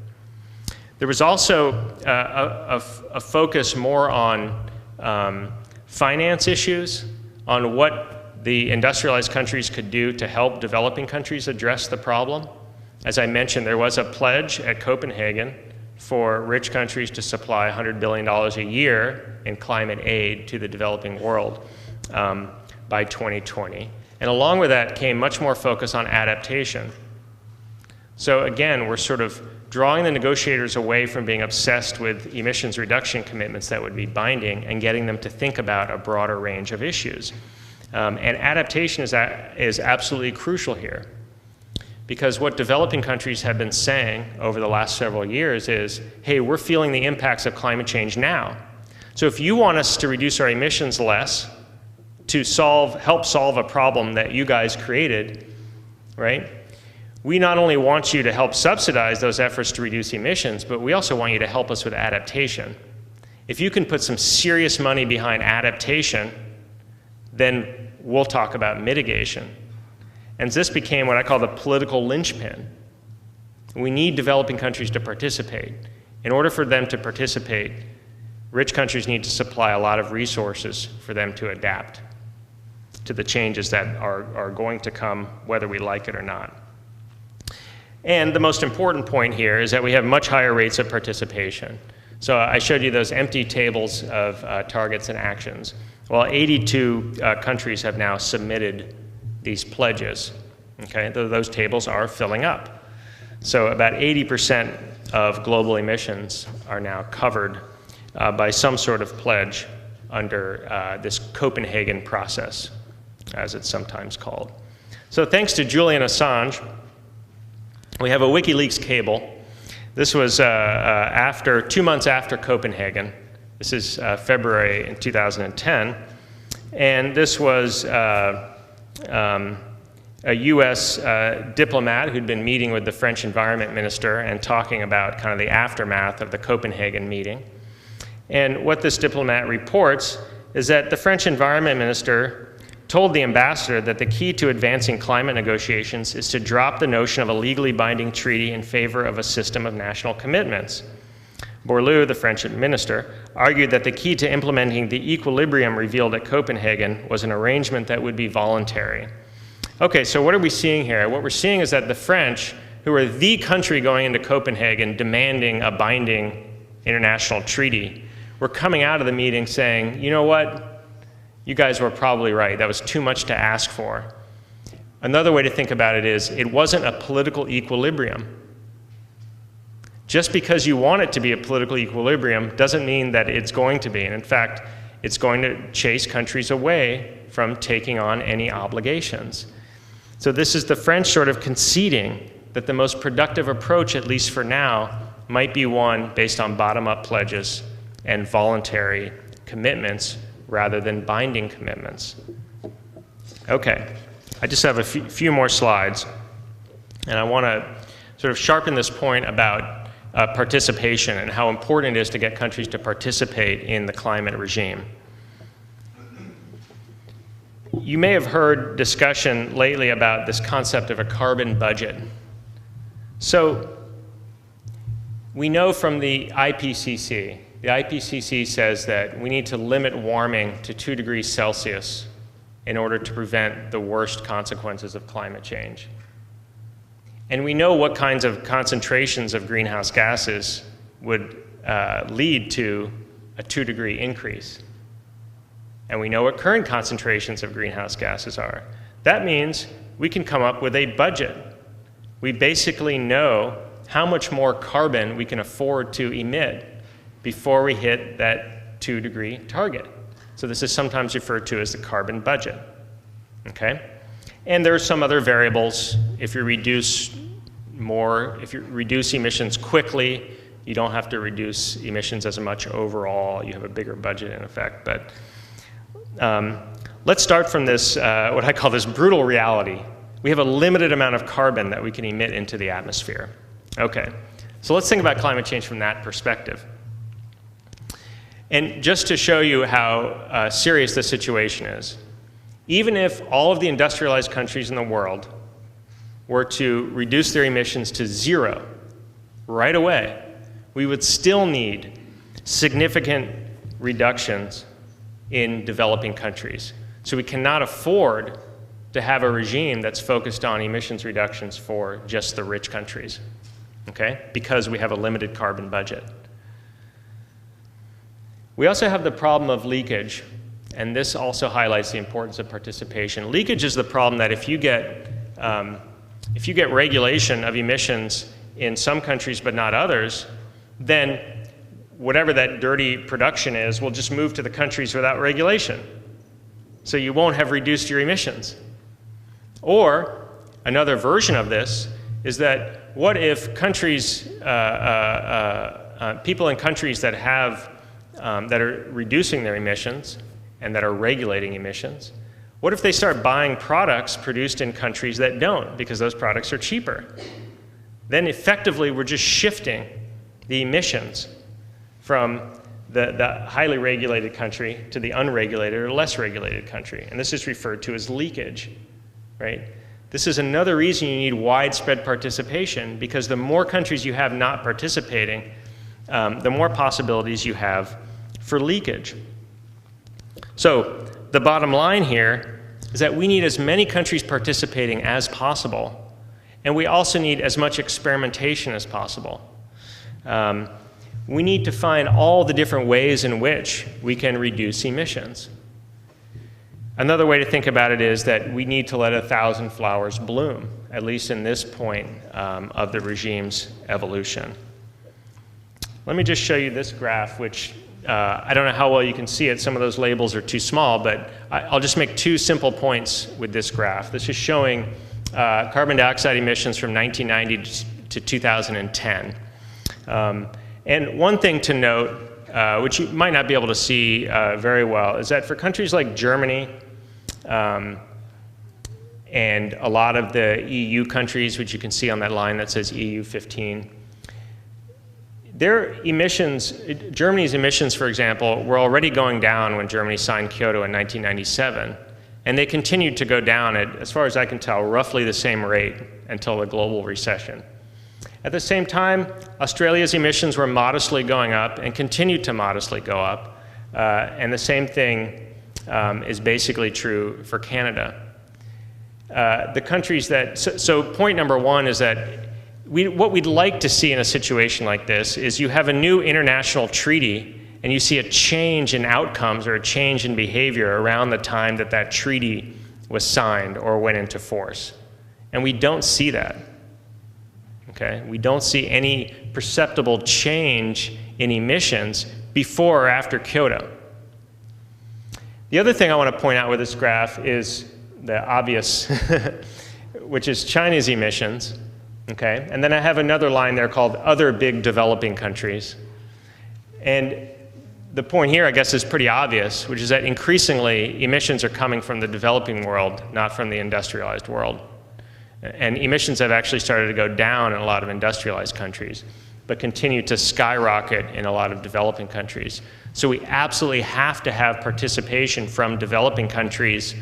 There was also a focus more on finance issues, on what the industrialized countries could do to help developing countries address the problem. As I mentioned, there was a pledge at Copenhagen for rich countries to supply $100 billion a year in climate aid to the developing world by 2020. And along with that came much more focus on adaptation. So again, we're sort of drawing the negotiators away from being obsessed with emissions reduction commitments that would be binding and getting them to think about a broader range of issues. And adaptation is absolutely crucial here, because what developing countries have been saying over the last several years is, hey, we're feeling the impacts of climate change now. So if you want us to reduce our emissions less to help solve a problem that you guys created, right? We not only want you to help subsidize those efforts to reduce emissions, but we also want you to help us with adaptation. If you can put some serious money behind adaptation, then we'll talk about mitigation. And this became what I call the political linchpin. We need developing countries to participate. In order for them to participate, rich countries need to supply a lot of resources for them to adapt to the changes that are going to come, whether we like it or not. And the most important point here is that we have much higher rates of participation. So I showed you those empty tables of targets and actions. Well, 82 countries have now submitted these pledges. Okay, those tables are filling up. So about 80% of global emissions are now covered by some sort of pledge under this Copenhagen process, as it's sometimes called. So thanks to Julian Assange, we have a WikiLeaks cable. This was 2 months after Copenhagen. This is February in 2010. And this was a US diplomat who'd been meeting with the French environment minister and talking about kind of the aftermath of the Copenhagen meeting. And what this diplomat reports is that the French environment minister told the ambassador that the key to advancing climate negotiations is to drop the notion of a legally binding treaty in favor of a system of national commitments. Bourlou, the French minister, argued that the key to implementing the equilibrium revealed at Copenhagen was an arrangement that would be voluntary. Okay, so what are we seeing here? What we're seeing is that the French, who are the country going into Copenhagen demanding a binding international treaty, were coming out of the meeting saying, you know what? You guys were probably right. That was too much to ask for. Another way to think about it is, it wasn't a political equilibrium. Just because you want it to be a political equilibrium doesn't mean that it's going to be. And in fact, it's going to chase countries away from taking on any obligations. So this is the French sort of conceding that the most productive approach, at least for now, might be one based on bottom-up pledges and voluntary commitments rather than binding commitments. Okay, I just have a few more slides, and I want to sort of sharpen this point about participation and how important it is to get countries to participate in the climate regime. You may have heard discussion lately about this concept of a carbon budget. So we know from the IPCC says that we need to limit warming to 2 degrees Celsius in order to prevent the worst consequences of climate change. And we know what kinds of concentrations of greenhouse gases would lead to a 2-degree increase. And we know what current concentrations of greenhouse gases are. That means we can come up with a budget. We basically know how much more carbon we can afford to emit before we hit that 2-degree target. So this is sometimes referred to as the carbon budget, okay? And there are some other variables. If you reduce emissions quickly, you don't have to reduce emissions as much overall. You have a bigger budget in effect. But let's start from this, what I call this brutal reality. We have a limited amount of carbon that we can emit into the atmosphere. Okay, so let's think about climate change from that perspective. And just to show you how serious the situation is, even if all of the industrialized countries in the world were to reduce their emissions to 0 right away, we would still need significant reductions in developing countries. So we cannot afford to have a regime that's focused on emissions reductions for just the rich countries, okay? Because we have a limited carbon budget. We also have the problem of leakage, and this also highlights the importance of participation. Leakage is the problem that if you get regulation of emissions in some countries but not others, then whatever that dirty production is will just move to the countries without regulation. So you won't have reduced your emissions. Or another version of this is that what if countries, people in countries that have that are reducing their emissions and that are regulating emissions, what if they start buying products produced in countries that don't because those products are cheaper? Then effectively we're just shifting the emissions from the highly regulated country to the unregulated or less regulated country. And this is referred to as leakage, right? This is another reason you need widespread participation, because the more countries you have not participating, the more possibilities you have for leakage. So the bottom line here is that we need as many countries participating as possible, and we also need as much experimentation as possible. We need to find all the different ways in which we can reduce emissions. Another way to think about it is that we need to let 1,000 flowers bloom, at least in this point of the regime's evolution. Let me just show you this graph, which I don't know how well you can see it. Some of those labels are too small, but I'll just make 2 simple points with this graph. This is showing carbon dioxide emissions from 1990 to 2010. And one thing to note, which you might not be able to see very well, is that for countries like Germany and a lot of the EU countries, which you can see on that line that says EU 15, their emissions, Germany's emissions, for example, were already going down when Germany signed Kyoto in 1997. And they continued to go down at, as far as I can tell, roughly the same rate until the global recession. At the same time, Australia's emissions were modestly going up and continued to modestly go up. And the same thing is basically true for Canada. The countries that, so point number 1 is that what we'd like to see in a situation like this is you have a new international treaty and you see a change in outcomes or a change in behavior around the time that that treaty was signed or went into force. And we don't see that. Okay? We don't see any perceptible change in emissions before or after Kyoto. The other thing I want to point out with this graph is the obvious, which is China's emissions, okay? And then I have another line there called other big developing countries. And the point here, I guess, is pretty obvious, which is that increasingly emissions are coming from the developing world, not from the industrialized world. And emissions have actually started to go down in a lot of industrialized countries, but continue to skyrocket in a lot of developing countries. So we absolutely have to have participation from developing countries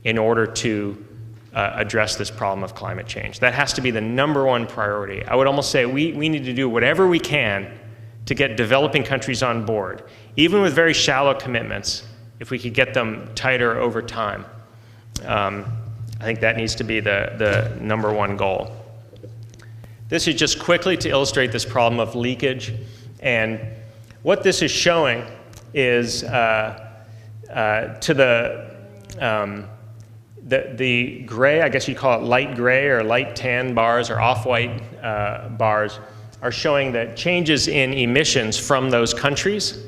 in order to address this problem of climate change. That has to be the #1 priority. I would almost say we need to do whatever we can to get developing countries on board, even with very shallow commitments, if we could get them tighter over time. I think that needs to be the #1 goal. This is just quickly to illustrate this problem of leakage. And what this is showing is to the gray, I guess you call it light gray or light tan bars or off-white bars, are showing that changes in emissions from those countries,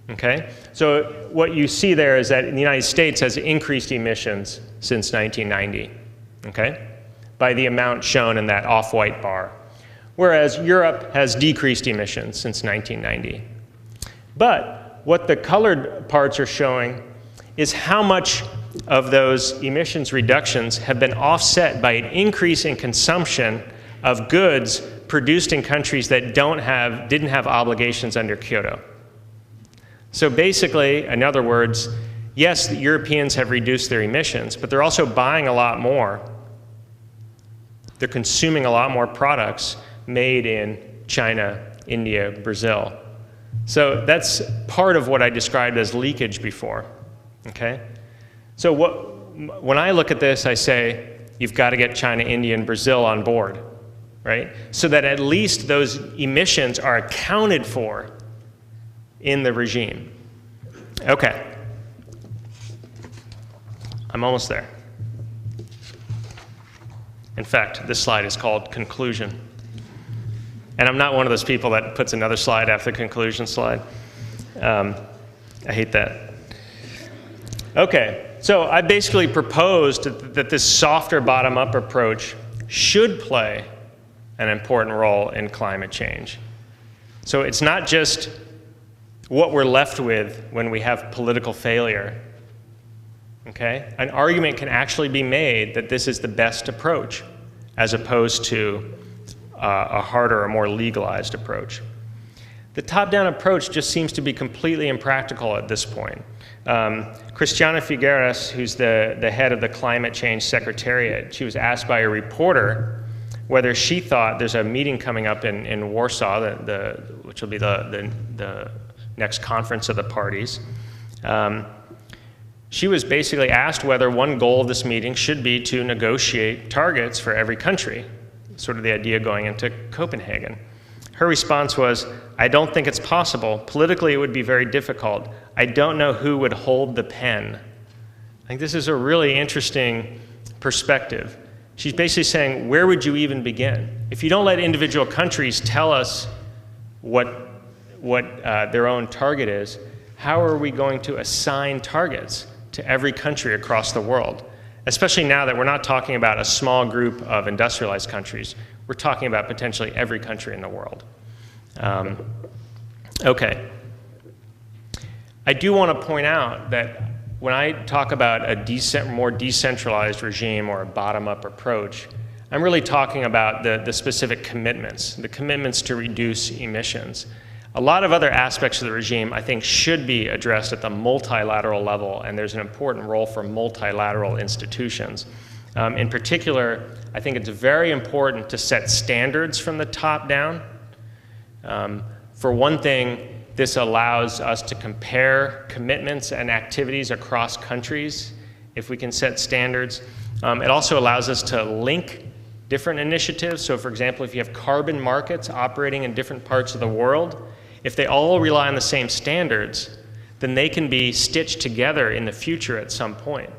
okay? So what you see there is that the United States has increased emissions since 1990, okay? By the amount shown in that off-white bar. Whereas Europe has decreased emissions since 1990. But what the colored parts are showing is how much of those emissions reductions have been offset by an increase in consumption of goods produced in countries that didn't have obligations under Kyoto. So basically, in other words, yes, the Europeans have reduced their emissions, but they're also buying a lot more. They're consuming a lot more products made in China, India, Brazil. So that's part of what I described as leakage before, okay? So when I look at this, I say, you've got to get China, India, and Brazil on board, right? So that at least those emissions are accounted for in the regime. Okay. I'm almost there. In fact, this slide is called conclusion. And I'm not one of those people that puts another slide after the conclusion slide. I hate that. Okay, so I basically proposed that this softer bottom-up approach should play an important role in climate change. So it's not just what we're left with when we have political failure. Okay? An argument can actually be made that this is the best approach, as opposed to a harder or more legalized approach. The top-down approach just seems to be completely impractical at this point. Cristiana Figueres, who's the head of the Climate Change Secretariat, she was asked by a reporter whether she thought, there's a meeting coming up in Warsaw, which will be the next conference of the parties. She was basically asked whether one goal of this meeting should be to negotiate targets for every country, sort of the idea going into Copenhagen. Her response was, I don't think it's possible. Politically, it would be very difficult. I don't know who would hold the pen. I think this is a really interesting perspective. She's basically saying, where would you even begin? If you don't let individual countries tell us what their own target is, how are we going to assign targets to every country across the world? Especially now that we're not talking about a small group of industrialized countries. We're talking about potentially every country in the world. Okay. I do want to point out that when I talk about a more decentralized regime or a bottom-up approach, I'm really talking about the specific commitments, the commitments to reduce emissions. A lot of other aspects of the regime, I think, should be addressed at the multilateral level, and there's an important role for multilateral institutions. In particular, I think it's very important to set standards from the top down. For one thing, this allows us to compare commitments and activities across countries if we can set standards. It also allows us to link different initiatives. So for example, if you have carbon markets operating in different parts of the world, if they all rely on the same standards, then they can be stitched together in the future at some point,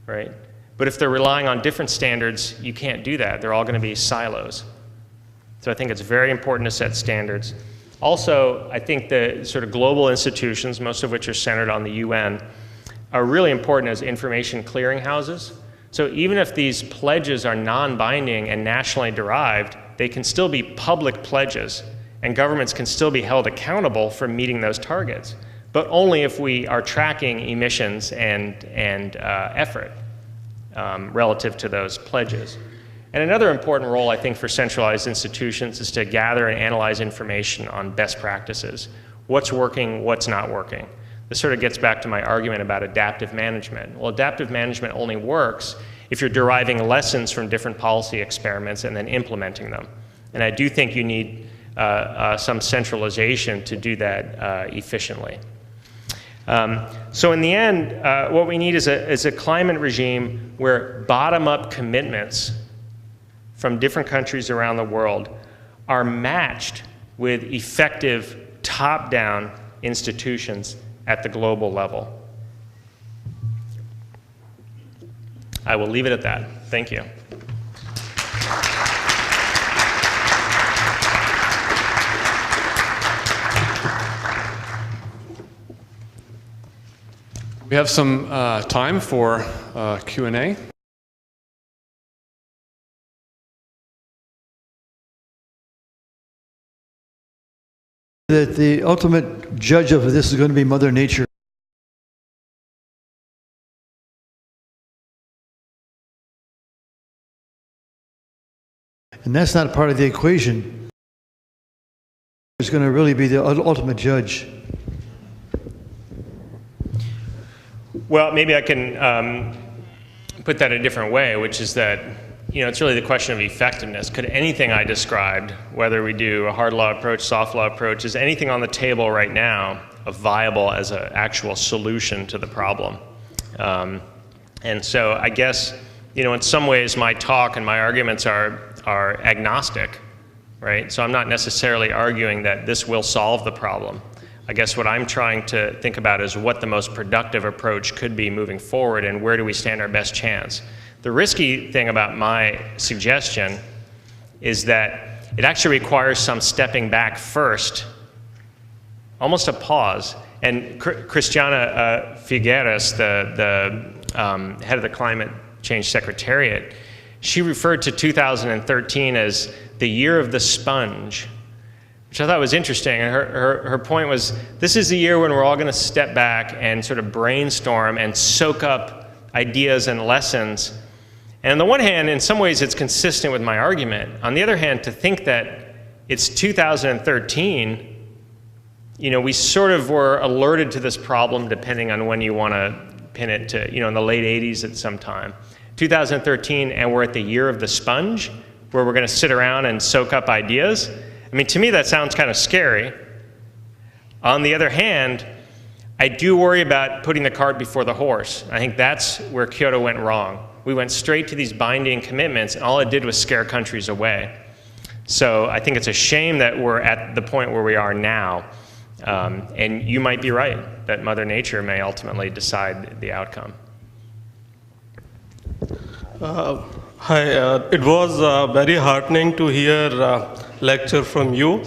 right? But if they're relying on different standards, you can't do that. They're all going to be silos. So I think it's very important to set standards. Also, I think the sort of global institutions, most of which are centered on the UN, are really important as information clearinghouses. So even if these pledges are non-binding and nationally derived, they can still be public pledges, and governments can still be held accountable for meeting those targets, but only if we are tracking emissions and effort relative to those pledges. And another important role, I think, for centralized institutions is to gather and analyze information on best practices. What's working, what's not working. This sort of gets back to my argument about adaptive management. Well, adaptive management only works if you're deriving lessons from different policy experiments and then implementing them. And I do think you need some centralization to do that efficiently. So in the end, what we need is a climate regime where bottom-up commitments from different countries around the world are matched with effective top-down institutions at the global level. I will leave it at that. Thank you. We have some time for Q&A. That the ultimate judge of this is going to be Mother Nature. And that's not part of the equation. It's going to really be the ultimate judge. Well, maybe I can put that a different way, which is that, it's really the question of effectiveness. Could anything I described, whether we do a hard law approach, soft law approach, is anything on the table right now viable as an actual solution to the problem? And so I guess, in some ways my talk and my arguments are agnostic, right? So I'm not necessarily arguing that this will solve the problem. I guess what I'm trying to think about is what the most productive approach could be moving forward and where do we stand our best chance. The risky thing about my suggestion is that it actually requires some stepping back first, almost a pause. And Christiana Figueres, the head of the Climate Change Secretariat, she referred to 2013 as the year of the sponge, which I thought was interesting. And her point was, this is the year when we're all going to step back and sort of brainstorm and soak up ideas and lessons. And on the one hand, in some ways, it's consistent with my argument. On the other hand, to think that it's 2013, we sort of were alerted to this problem, depending on when you want to pin it to, in the late 80s at some time. 2013, and we're at the year of the sponge, where we're going to sit around and soak up ideas. I mean, to me, that sounds kind of scary. On the other hand, I do worry about putting the cart before the horse. I think that's where Kyoto went wrong. We went straight to these binding commitments, and all it did was scare countries away. So I think it's a shame that we're at the point where we are now. And you might be right, that Mother Nature may ultimately decide the outcome. Hi, it was very heartening to hear lecture from you.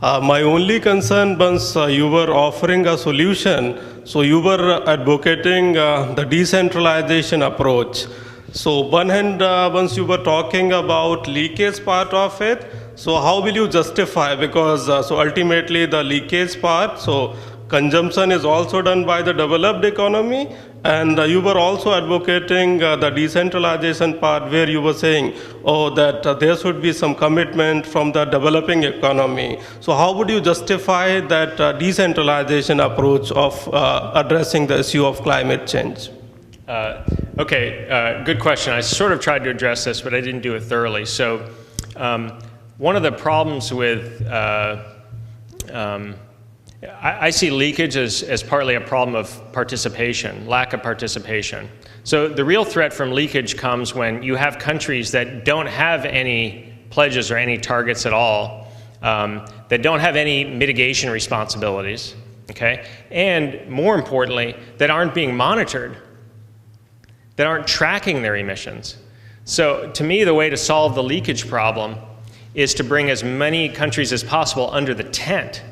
My only concern, once you were offering a solution, so you were advocating the decentralization approach. So one hand, once you were talking about leakage part of it, so how will you justify? Because so ultimately the leakage part, so consumption is also done by the developed economy, and you were also advocating the decentralization part where you were saying, that there should be some commitment from the developing economy. So how would you justify that decentralization approach of addressing the issue of climate change? Okay, good question. I sort of tried to address this, but I didn't do it thoroughly. So one of the problems with I see leakage as partly a problem of participation, lack of participation. So the real threat from leakage comes when you have countries that don't have any pledges or any targets at all, that don't have any mitigation responsibilities, okay? And more importantly, that aren't being monitored, that aren't tracking their emissions. So to me, the way to solve the leakage problem is to bring as many countries as possible under the tent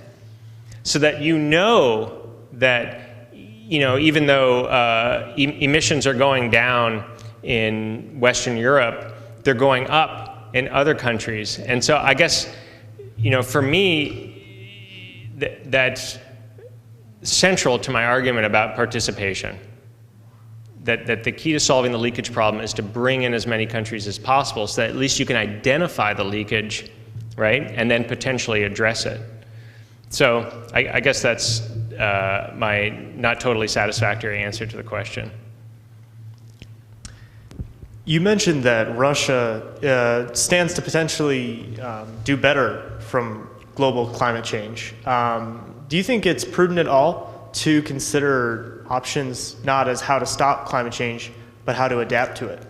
so that you know that, even though emissions are going down in Western Europe, they're going up in other countries. And so I guess, for me, that's central to my argument about participation. That the key to solving the leakage problem is to bring in as many countries as possible so that at least you can identify the leakage, right, and then potentially address it. So I guess that's my not totally satisfactory answer to the question. You mentioned that Russia stands to potentially do better from global climate change. Do you think it's prudent at all to consider options not as how to stop climate change, but how to adapt to it?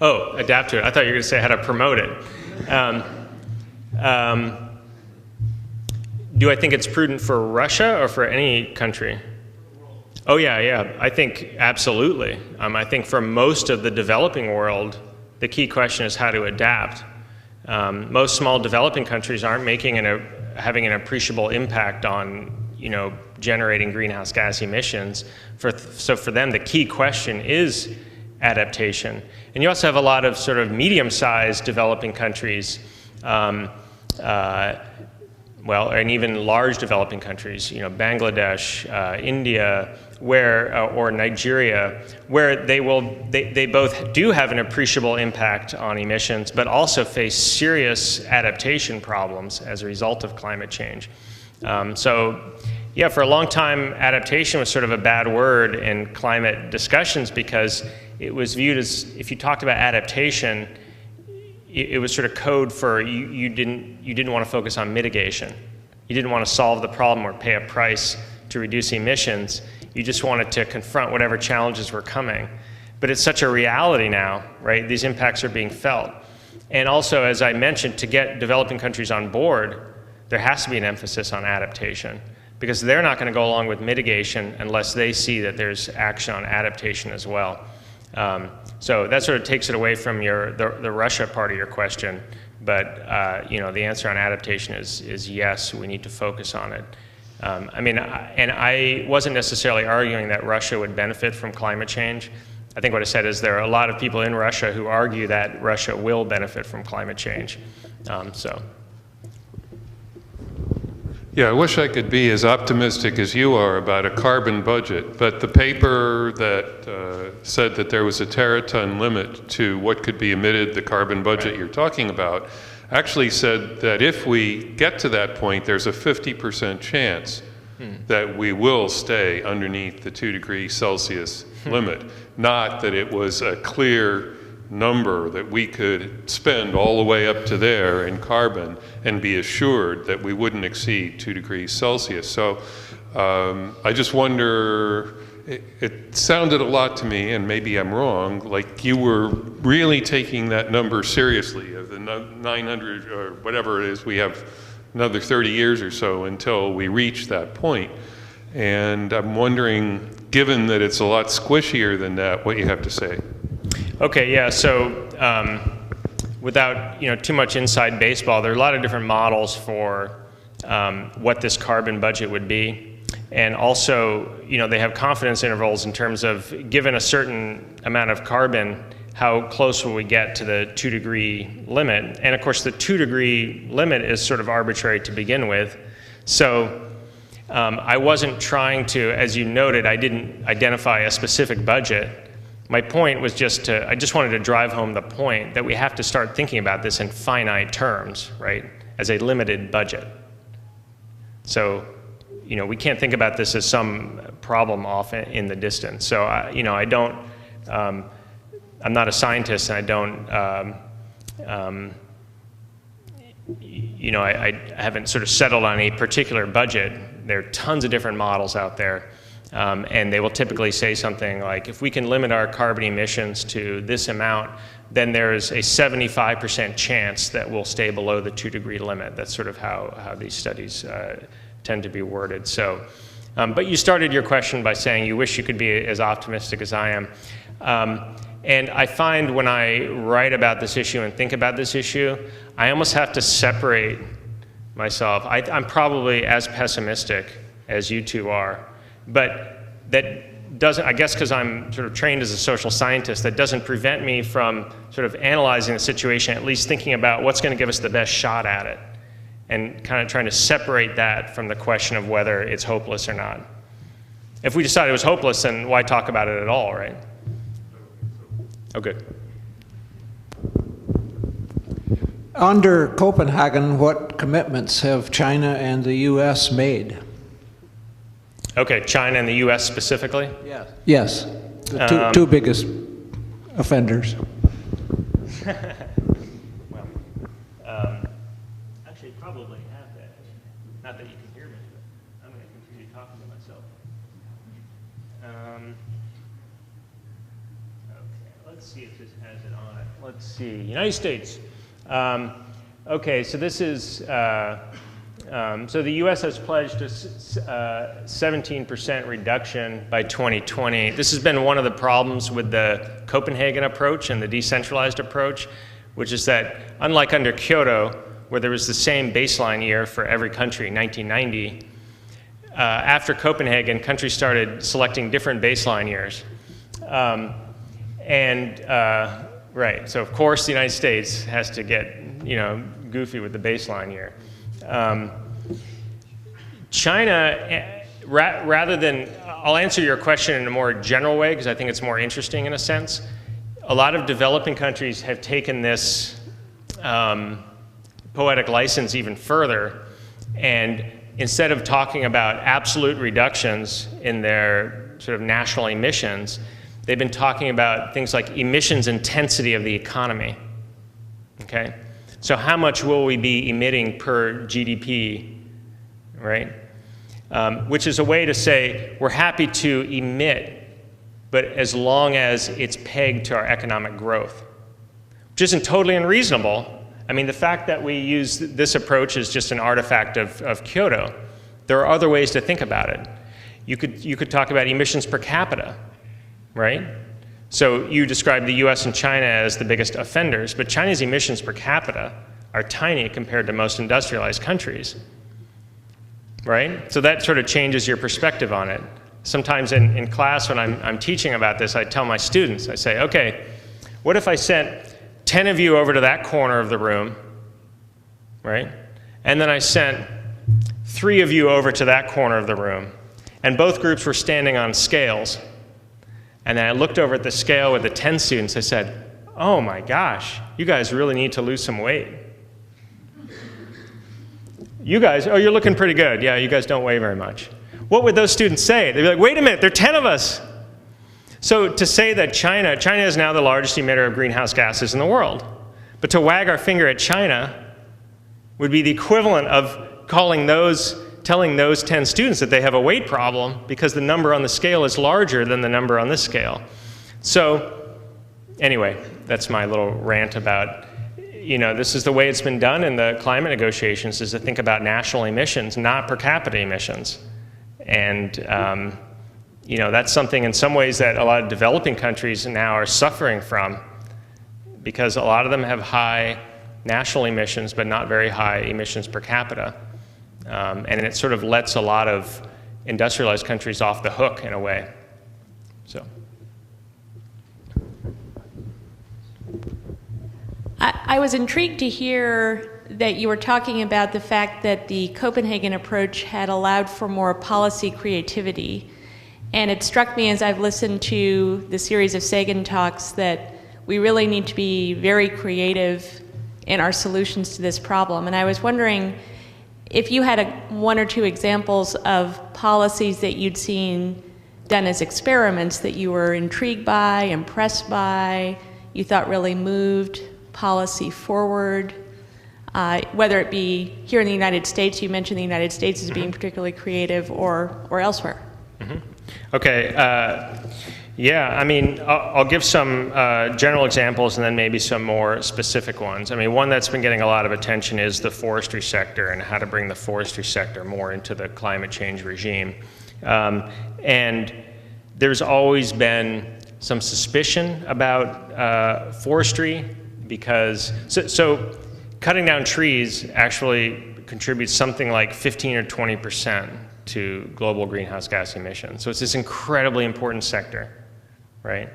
Oh, adapt to it. I thought you were going to say how to promote it. Do I think it's prudent for Russia or for any country? Oh, yeah. I think absolutely. I think for most of the developing world, the key question is how to adapt. Most small developing countries aren't having an appreciable impact on, generating greenhouse gas emissions. So for them, the key question is adaptation. And you also have a lot of sort of medium-sized developing countries, and even large developing countries, Bangladesh, India, or Nigeria, where they both do have an appreciable impact on emissions, but also face serious adaptation problems as a result of climate change. For a long time, adaptation was sort of a bad word in climate discussions because it was viewed as, if you talked about adaptation, it was sort of code for you didn't want to focus on mitigation. You didn't want to solve the problem or pay a price to reduce emissions. You just wanted to confront whatever challenges were coming. But it's such a reality now, right? These impacts are being felt. And also, as I mentioned, to get developing countries on board, there has to be an emphasis on adaptation because they're not going to go along with mitigation unless they see that there's action on adaptation as well. So that sort of takes it away from the Russia part of your question. But the answer on adaptation is yes, we need to focus on it. And I wasn't necessarily arguing that Russia would benefit from climate change. I think what I said is there are a lot of people in Russia who argue that Russia will benefit from climate change. Yeah, I wish I could be as optimistic as you are about a carbon budget, but the paper that said that there was a teraton limit to what could be emitted, the carbon budget you're talking about, actually said that if we get to that point, there's a 50% chance that we will stay underneath the 2 °C limit. Not that it was a clear number that we could spend all the way up to there in carbon and be assured that we wouldn't exceed 2 °C. So I just wonder, it sounded a lot to me, and maybe I'm wrong, like you were really taking that number seriously of the 900 or whatever it is, we have another 30 years or so until we reach that point. And I'm wondering, given that it's a lot squishier than that, what you have to say. Okay, yeah, so without too much inside baseball, there are a lot of different models for what this carbon budget would be. And also, they have confidence intervals in terms of, given a certain amount of carbon, how close will we get to the 2 degree limit? And of course, the 2 degree limit is sort of arbitrary to begin with. So I wasn't trying to, as you noted, I didn't identify a specific budget. My point was I just wanted to drive home the point that we have to start thinking about this in finite terms, right? As a limited budget. So, we can't think about this as some problem off in the distance. So, I don't, I'm not a scientist, and I don't, I haven't sort of settled on a particular budget. There are tons of different models out there. And they will typically say something like, if we can limit our carbon emissions to this amount, then there's a 75% chance that we'll stay below the 2 degree limit. That's sort of how these studies tend to be worded. So, but you started your question by saying you wish you could be as optimistic as I am. And I find when I write about this issue and think about this issue, I almost have to separate myself. I'm probably as pessimistic as you two are, but that doesn't, I guess because I'm sort of trained as a social scientist, that doesn't prevent me from sort of analyzing the situation, at least thinking about what's going to give us the best shot at it, and kind of trying to separate that from the question of whether it's hopeless or not. If we decide it was hopeless, then why talk about it at all, right? Oh, good. Under Copenhagen, what commitments have China and the U.S. made? Okay, China and the U.S. specifically? Yes, the two biggest offenders. Well, actually, probably have that. Not that you can hear me, but I'm going to continue talking to myself. Okay, let's see if this has it on it. Let's see. United States. Okay, so this is, so the U.S. has pledged a 17% reduction by 2020. This has been one of the problems with the Copenhagen approach and the decentralized approach, which is that unlike under Kyoto, where there was the same baseline year for every country, 1990, after Copenhagen, countries started selecting different baseline years. Right, so of course the United States has to get, goofy with the baseline year. China, rather than, I'll answer your question in a more general way because I think it's more interesting in a sense. A lot of developing countries have taken this poetic license even further, and instead of talking about absolute reductions in their sort of national emissions, they've been talking about things like emissions intensity of the economy, okay? So how much will we be emitting per GDP, right? Which is a way to say we're happy to emit, but as long as it's pegged to our economic growth, which isn't totally unreasonable. I mean, the fact that we use this approach is just an artifact of Kyoto. There are other ways to think about it. You could talk about emissions per capita, right? So you describe the US and China as the biggest offenders, but China's emissions per capita are tiny compared to most industrialized countries, right? So that sort of changes your perspective on it. Sometimes in class when I'm teaching about this, I tell my students, I say, okay, what if I sent 10 of you over to that corner of the room, right? And then I sent 3 of you over to that corner of the room, and both groups were standing on scales. And then I looked over at the scale with the 10 students. I said, oh my gosh, you guys really need to lose some weight. You guys, oh, you're looking pretty good. Yeah, you guys don't weigh very much. What would those students say? They'd be like, wait a minute, there are 10 of us. So to say that China is now the largest emitter of greenhouse gases in the world. But to wag our finger at China would be the equivalent of telling those 10 students that they have a weight problem because the number on the scale is larger than the number on this scale. So anyway, that's my little rant about, this is the way it's been done in the climate negotiations, is to think about national emissions, not per capita emissions. And that's something in some ways that a lot of developing countries now are suffering from, because a lot of them have high national emissions but not very high emissions per capita. And it sort of lets a lot of industrialized countries off the hook in a way. So. I was intrigued to hear that you were talking about the fact that the Copenhagen approach had allowed for more policy creativity. And it struck me as I've listened to the series of Sagan talks that we really need to be very creative in our solutions to this problem. And I was wondering if you had 1 or 2 examples of policies that you'd seen done as experiments that you were intrigued by, impressed by, you thought really moved policy forward, whether it be here in the United States, you mentioned the United States as being particularly creative, or elsewhere. Mm-hmm. Okay, yeah, I mean, I'll give some general examples and then maybe some more specific ones. I mean, one that's been getting a lot of attention is the forestry sector and how to bring the forestry sector more into the climate change regime. And there's always been some suspicion about forestry because, so cutting down trees actually contributes something like 15 or 20% to global greenhouse gas emissions. So it's this incredibly important sector, right?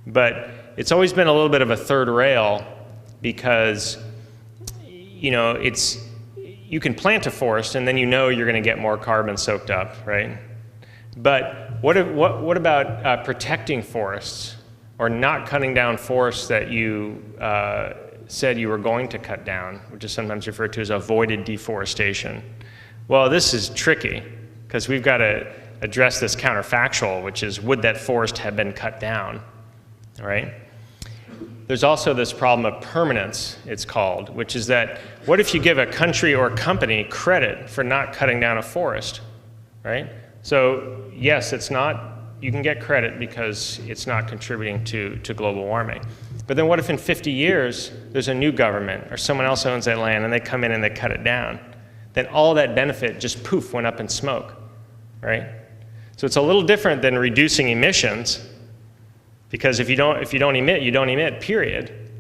But it's always been a little bit of a third rail because, you know, you can plant a forest and then you know you're going to get more carbon soaked up, right? But what about protecting forests or not cutting down forests that you said you were going to cut down, which is sometimes referred to as avoided deforestation? Well, this is tricky because we've got to address this counterfactual, which is, would that forest have been cut down, all right? There's also this problem of permanence, it's called, which is that what if you give a country or company credit for not cutting down a forest, right? So yes, you can get credit because it's not contributing to global warming. But then what if in 50 years, there's a new government or someone else owns that land and they come in and they cut it down? Then all that benefit just poof, went up in smoke, right? So it's a little different than reducing emissions, because if you don't emit, you don't emit, period.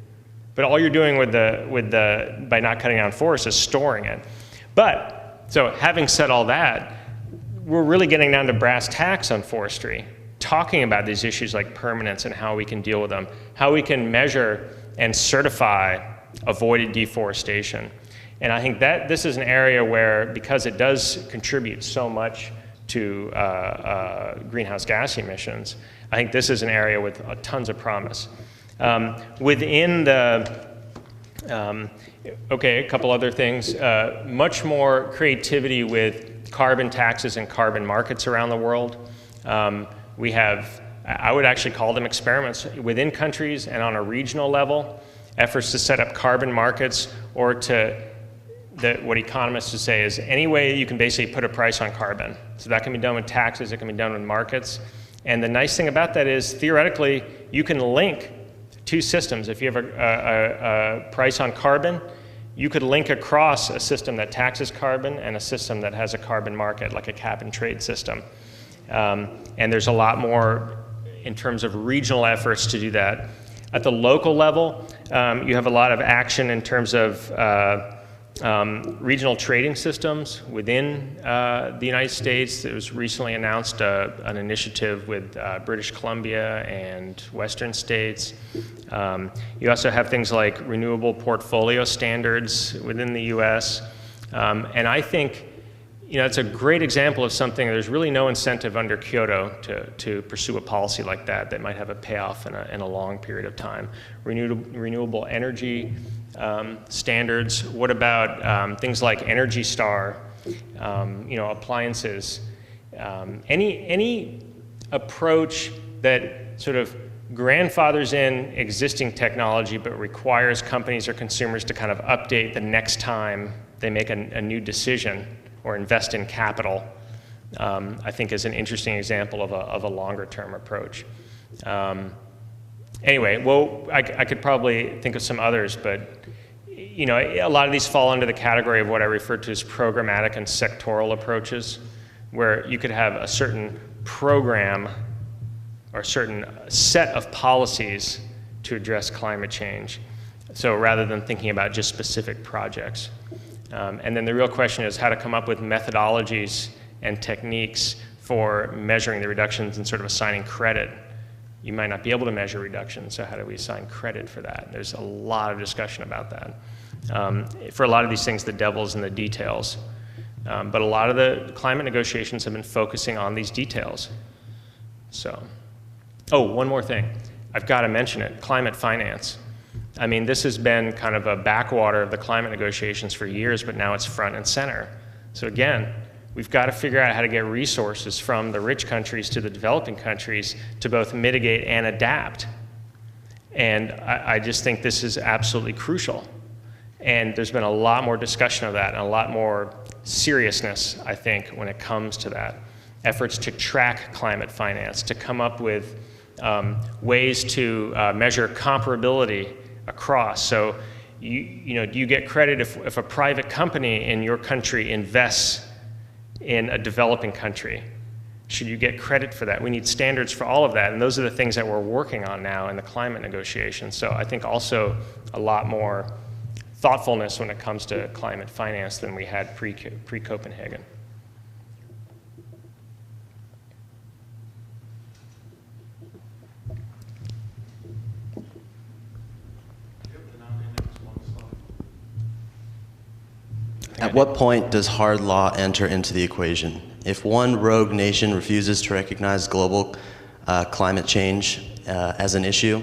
But all you're doing by not cutting down forests is storing it. But, so having said all that, we're really getting down to brass tacks on forestry, talking about these issues like permanence and how we can deal with them, how we can measure and certify avoided deforestation. And I think that this is an area where, because it does contribute so much to greenhouse gas emissions, I think this is an area with tons of promise. Within the, a couple other things, much more creativity with carbon taxes and carbon markets around the world. We have, I would actually call them experiments within countries and on a regional level, efforts to set up carbon markets, or what economists would say is any way you can basically put a price on carbon. So that can be done with taxes, it can be done with markets. And the nice thing about that is, theoretically, you can link two systems. If you have a price on carbon, you could link across a system that taxes carbon and a system that has a carbon market, like a cap and trade system. And there's a lot more in terms of regional efforts to do that. At the local level, you have a lot of action in terms of regional trading systems within the United States. It was recently announced an initiative with British Columbia and Western states. You also have things like renewable portfolio standards within the US. And I think, you know, it's a great example of something. There's really no incentive under Kyoto to pursue a policy like that might have a payoff in a long period of time. Renewable energy standards. What about things like Energy Star, appliances? Any approach that sort of grandfathers in existing technology but requires companies or consumers to kind of update the next time they make a new decision or invest in capital, I think is an interesting example of a longer term approach. Anyway, well, I could probably think of some others, but you know, a lot of these fall under the category of what I refer to as programmatic and sectoral approaches, where you could have a certain program or a certain set of policies to address climate change. So rather than thinking about just specific projects. And then the real question is how to come up with methodologies and techniques for measuring the reductions and sort of assigning credit. You might not be able to measure reductions, so how do we assign credit for that? There's a lot of discussion about that. For a lot of these things, the devil's in the details. But a lot of the climate negotiations have been focusing on these details. So, oh, one more thing. I've got to mention it, climate finance. I mean, this has been kind of a backwater of the climate negotiations for years, but now it's front and center. So again, we've got to figure out how to get resources from the rich countries to the developing countries to both mitigate and adapt. And I just think this is absolutely crucial. And there's been a lot more discussion of that and a lot more seriousness, I think, when it comes to that. Efforts to track climate finance, to come up with ways to measure comparability across. So, do you get credit if a private company in your country invests in a developing country? Should you get credit for that? We need standards for all of that, and those are the things that we're working on now in the climate negotiations. So I think also a lot more thoughtfulness when it comes to climate finance than we had pre-Copenhagen. At what point does hard law enter into the equation? If one rogue nation refuses to recognize global climate change as an issue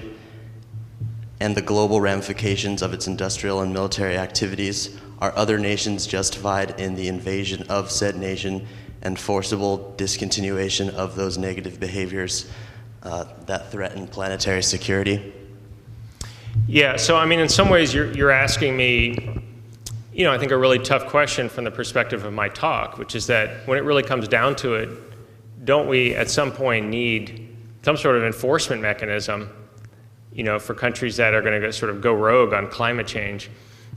and the global ramifications of its industrial and military activities, are other nations justified in the invasion of said nation and forcible discontinuation of those negative behaviors that threaten planetary security? Yeah, so I mean, in some ways you're asking me, you know, I think a really tough question from the perspective of my talk, which is that when it really comes down to it, don't we at some point need some sort of enforcement mechanism, you know, for countries that are going to sort of go rogue on climate change?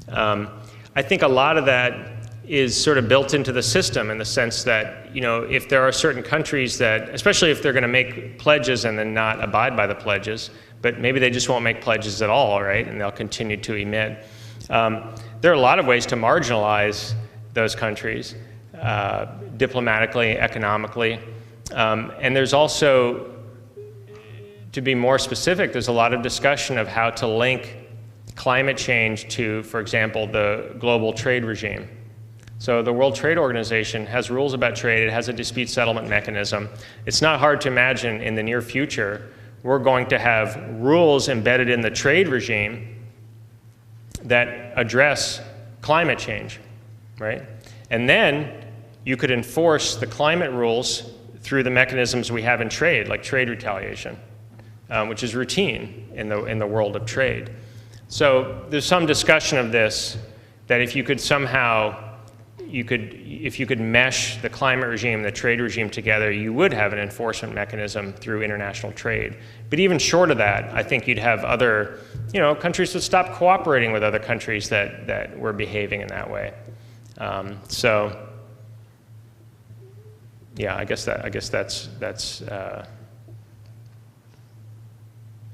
I think a lot of that is sort of built into the system in the sense that, you know, if there are certain countries that, especially if they're going to make pledges and then not abide by the pledges, but maybe they just won't make pledges at all, right, and they'll continue to emit. There are a lot of ways to marginalize those countries, diplomatically, economically, and there's also, to be more specific, there's a lot of discussion of how to link climate change to, for example, the global trade regime. So the World Trade Organization has rules about trade, it has a dispute settlement mechanism. It's not hard to imagine in the near future we're going to have rules embedded in the trade regime that address climate change, right? And then you could enforce the climate rules through the mechanisms we have in trade, like trade retaliation, which is routine in the world of trade. So there's some discussion of this, that if you could somehow, if you could mesh the climate regime and the trade regime together, you would have an enforcement mechanism through international trade. But even short of that, I think you'd have other, you know, countries would stop cooperating with other countries that were behaving in that way. So, yeah, I guess that's the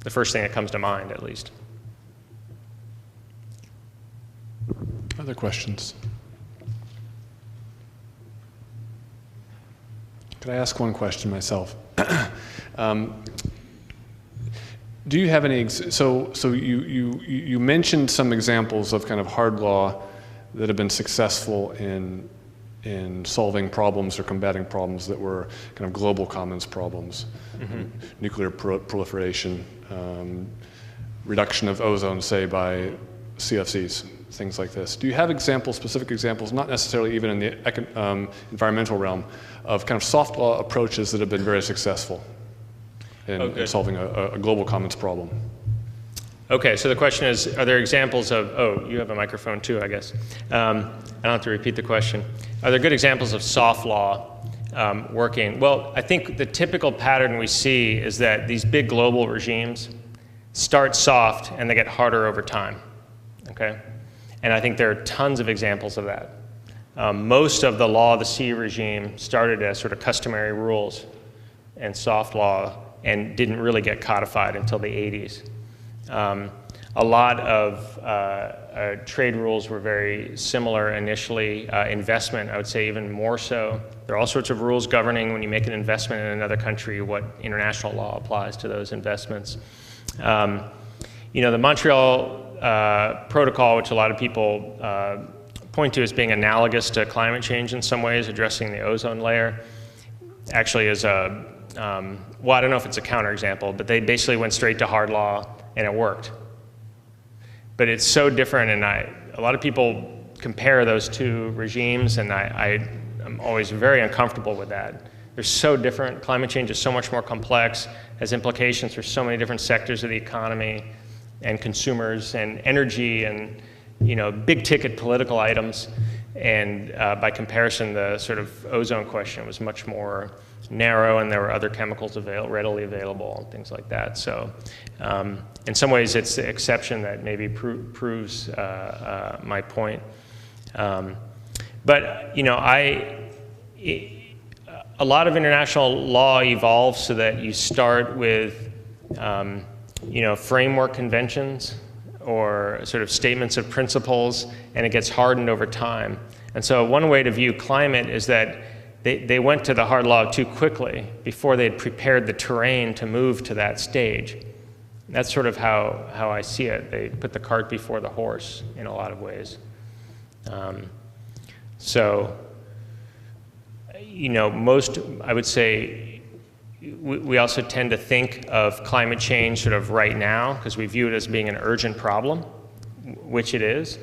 first thing that comes to mind, at least. Other questions? Could I ask one question myself? Do you have any, so you mentioned some examples of kind of hard law that have been successful in solving problems or combating problems that were kind of global commons problems, nuclear proliferation, reduction of ozone, say, by CFCs, things like this. Do you have examples, specific examples, not necessarily even in the environmental realm, of kind of soft law approaches that have been very successful in solving a global commons problem? Okay, so the question is, are there examples of, oh, you have a microphone too, I guess. I don't have to repeat the question. Are there good examples of soft law working? Well, I think the typical pattern we see is that these big global regimes start soft and they get harder over time, okay? And I think there are tons of examples of that. Most of the law of the sea regime started as sort of customary rules and soft law and didn't really get codified until the 80s. A lot of trade rules were very similar initially. Investment, I would say even more so. There are all sorts of rules governing when you make an investment in another country, what international law applies to those investments. You know, the Montreal Protocol, which a lot of people point to as being analogous to climate change in some ways, addressing the ozone layer, actually is a, well, I don't know if it's a counterexample, but they basically went straight to hard law and it worked. But it's so different, and a lot of people compare those two regimes, and I'm always very uncomfortable with that. They're so different. Climate change is so much more complex, has implications for so many different sectors of the economy and consumers and energy and, you know, big ticket political items. And by comparison, the sort of ozone question was much more narrow, and there were other chemicals readily available and things like that. So in some ways, it's the exception that maybe proves my point. But, you know, a lot of international law evolves so that you start with, you know, framework conventions or sort of statements of principles, and it gets hardened over time. And so one way to view climate is that they went to the hard law too quickly before they'd prepared the terrain to move to that stage. That's sort of how I see it. They put the cart before the horse in a lot of ways. So, you know, I would say, we also tend to think of climate change sort of right now because we view it as being an urgent problem, which it is.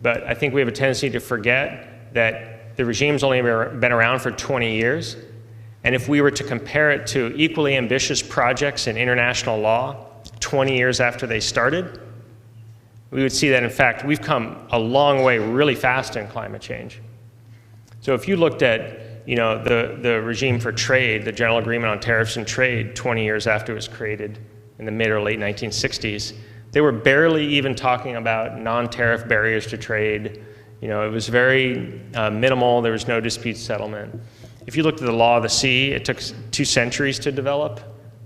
But I think we have a tendency to forget that the regime's only been around for 20 years. And if we were to compare it to equally ambitious projects in international law 20 years after they started, we would see that, in fact, we've come a long way really fast in climate change. So if you looked at, you know, the regime for trade, the General Agreement on Tariffs and Trade 20 years after it was created in the mid or late 1960s, they were barely even talking about non-tariff barriers to trade. You know, it was very minimal. There was no dispute settlement. If you looked at the law of the sea, it took 2 centuries to develop,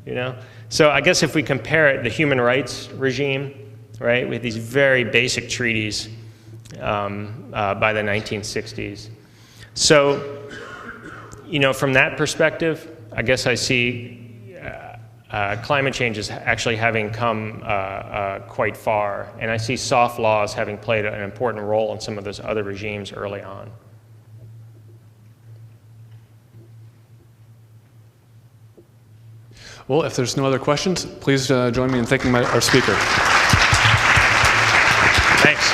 you know. So I guess if we compare it, the human rights regime, right, with these very basic treaties by the 1960s. So, you know, from that perspective, I guess I see climate change as actually having come quite far, and I see soft laws having played an important role in some of those other regimes early on. Well, if there's no other questions, please join me in thanking our speaker. Thanks.